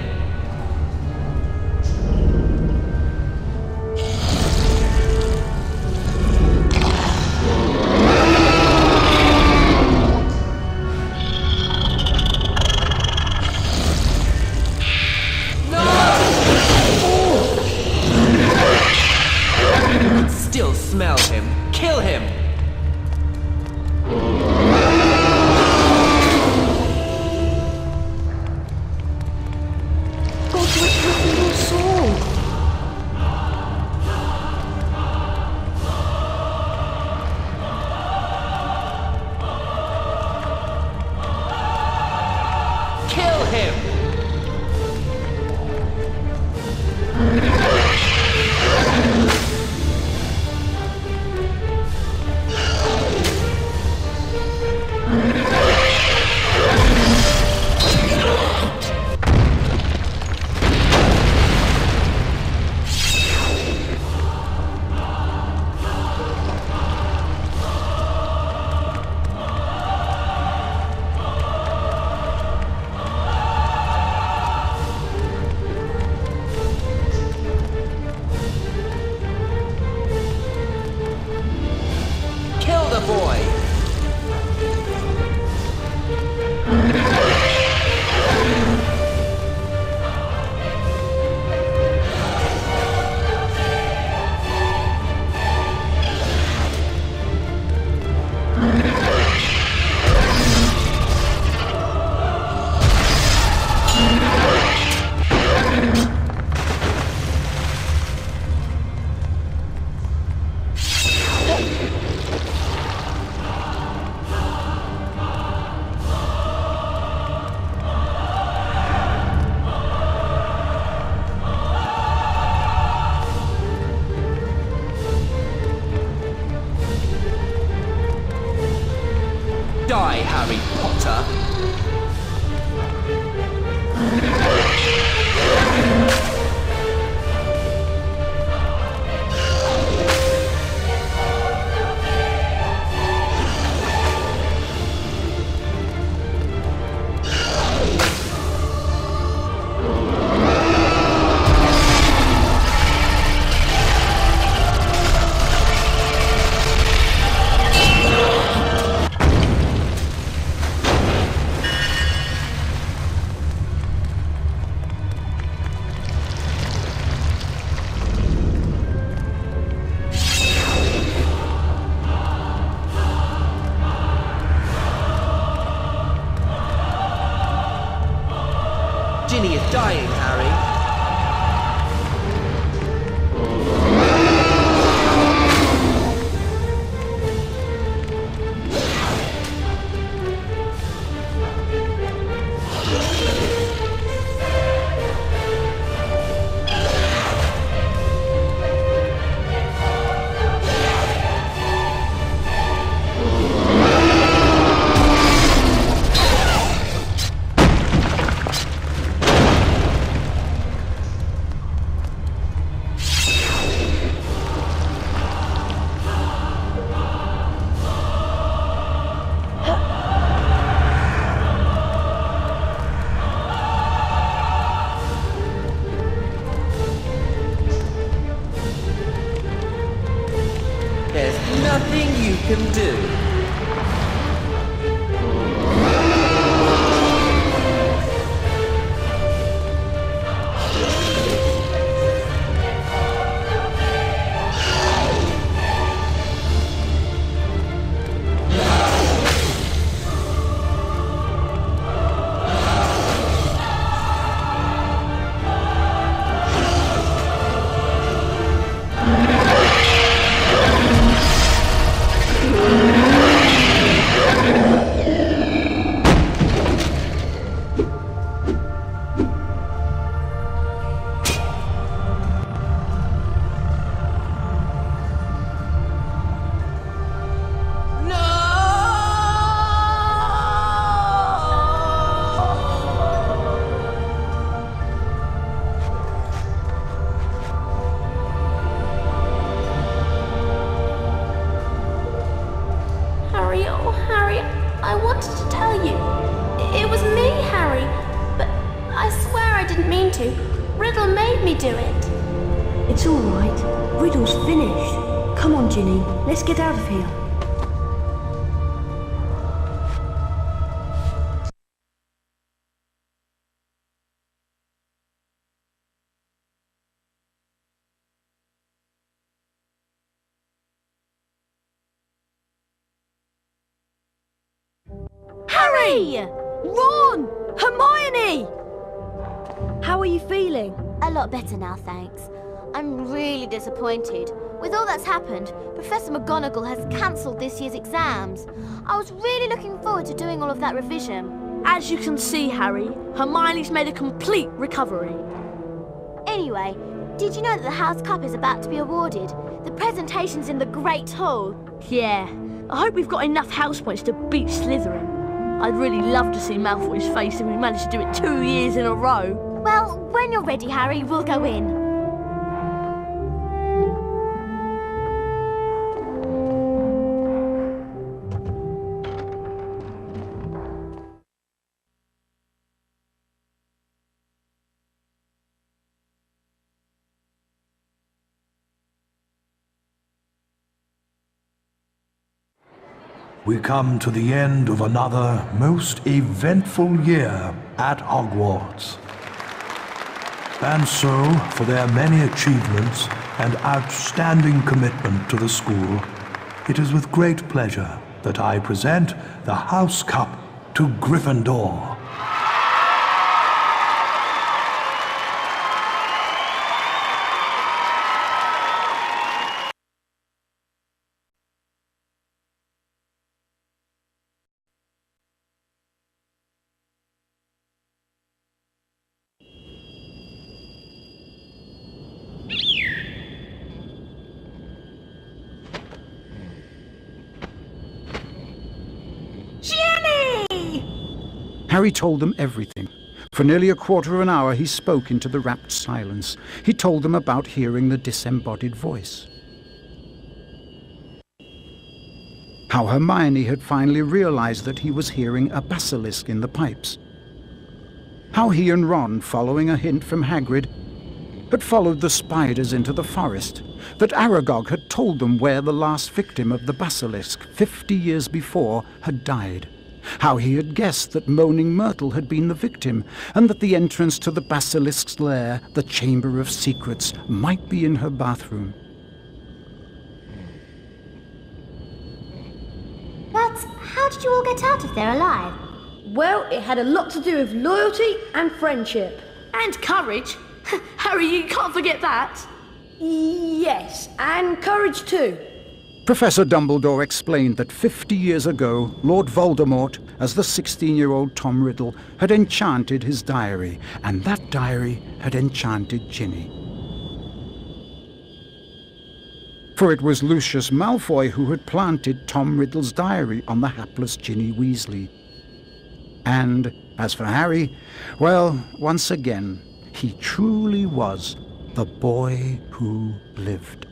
Still smell him. Kill him! Godric's Gryffindor's sword! Kill him! Kill the boy! Die, Harry Potter! Ginny is dying, Harry. can do. Riddle made me do it. It's all right. Riddle's finished. Come on, Ginny. Let's get out of here. Harry! Ron! Hermione! How are you feeling? A lot better now, thanks. I'm really disappointed. With all that's happened, Professor McGonagall has cancelled this year's exams. I was really looking forward to doing all of that revision. As you can see, Harry, Hermione's made a complete recovery. Anyway, did you know that the House Cup is about to be awarded? The presentation's in the Great Hall. Yeah, I hope we've got enough house points to beat Slytherin. I'd really love to see Malfoy's face if we managed to do it 2 years in a row. Well, when you're ready, Harry, we'll go in. We come to the end of another most eventful year at Hogwarts. And so, for their many achievements and outstanding commitment to the school, it is with great pleasure that I present the House Cup to Gryffindor. Harry told them everything. For nearly a quarter of an hour he spoke into the rapt silence. He told them about hearing the disembodied voice. How Hermione had finally realized that he was hearing a basilisk in the pipes. How he and Ron, following a hint from Hagrid, had followed the spiders into the forest. That Aragog had told them where the last victim of the basilisk, 50 years before, had died. How he had guessed that Moaning Myrtle had been the victim, and that the entrance to the basilisk's lair, the Chamber of Secrets, might be in her bathroom. But how did you all get out of there alive? Well, it had a lot to do with loyalty and friendship. And courage. Harry, you can't forget that. Yes, and courage too. Professor Dumbledore explained that 50 years ago, Lord Voldemort, as the 16-year-old Tom Riddle, had enchanted his diary, and that diary had enchanted Ginny. For it was Lucius Malfoy who had planted Tom Riddle's diary on the hapless Ginny Weasley. And as for Harry, well, once again, he truly was the boy who lived.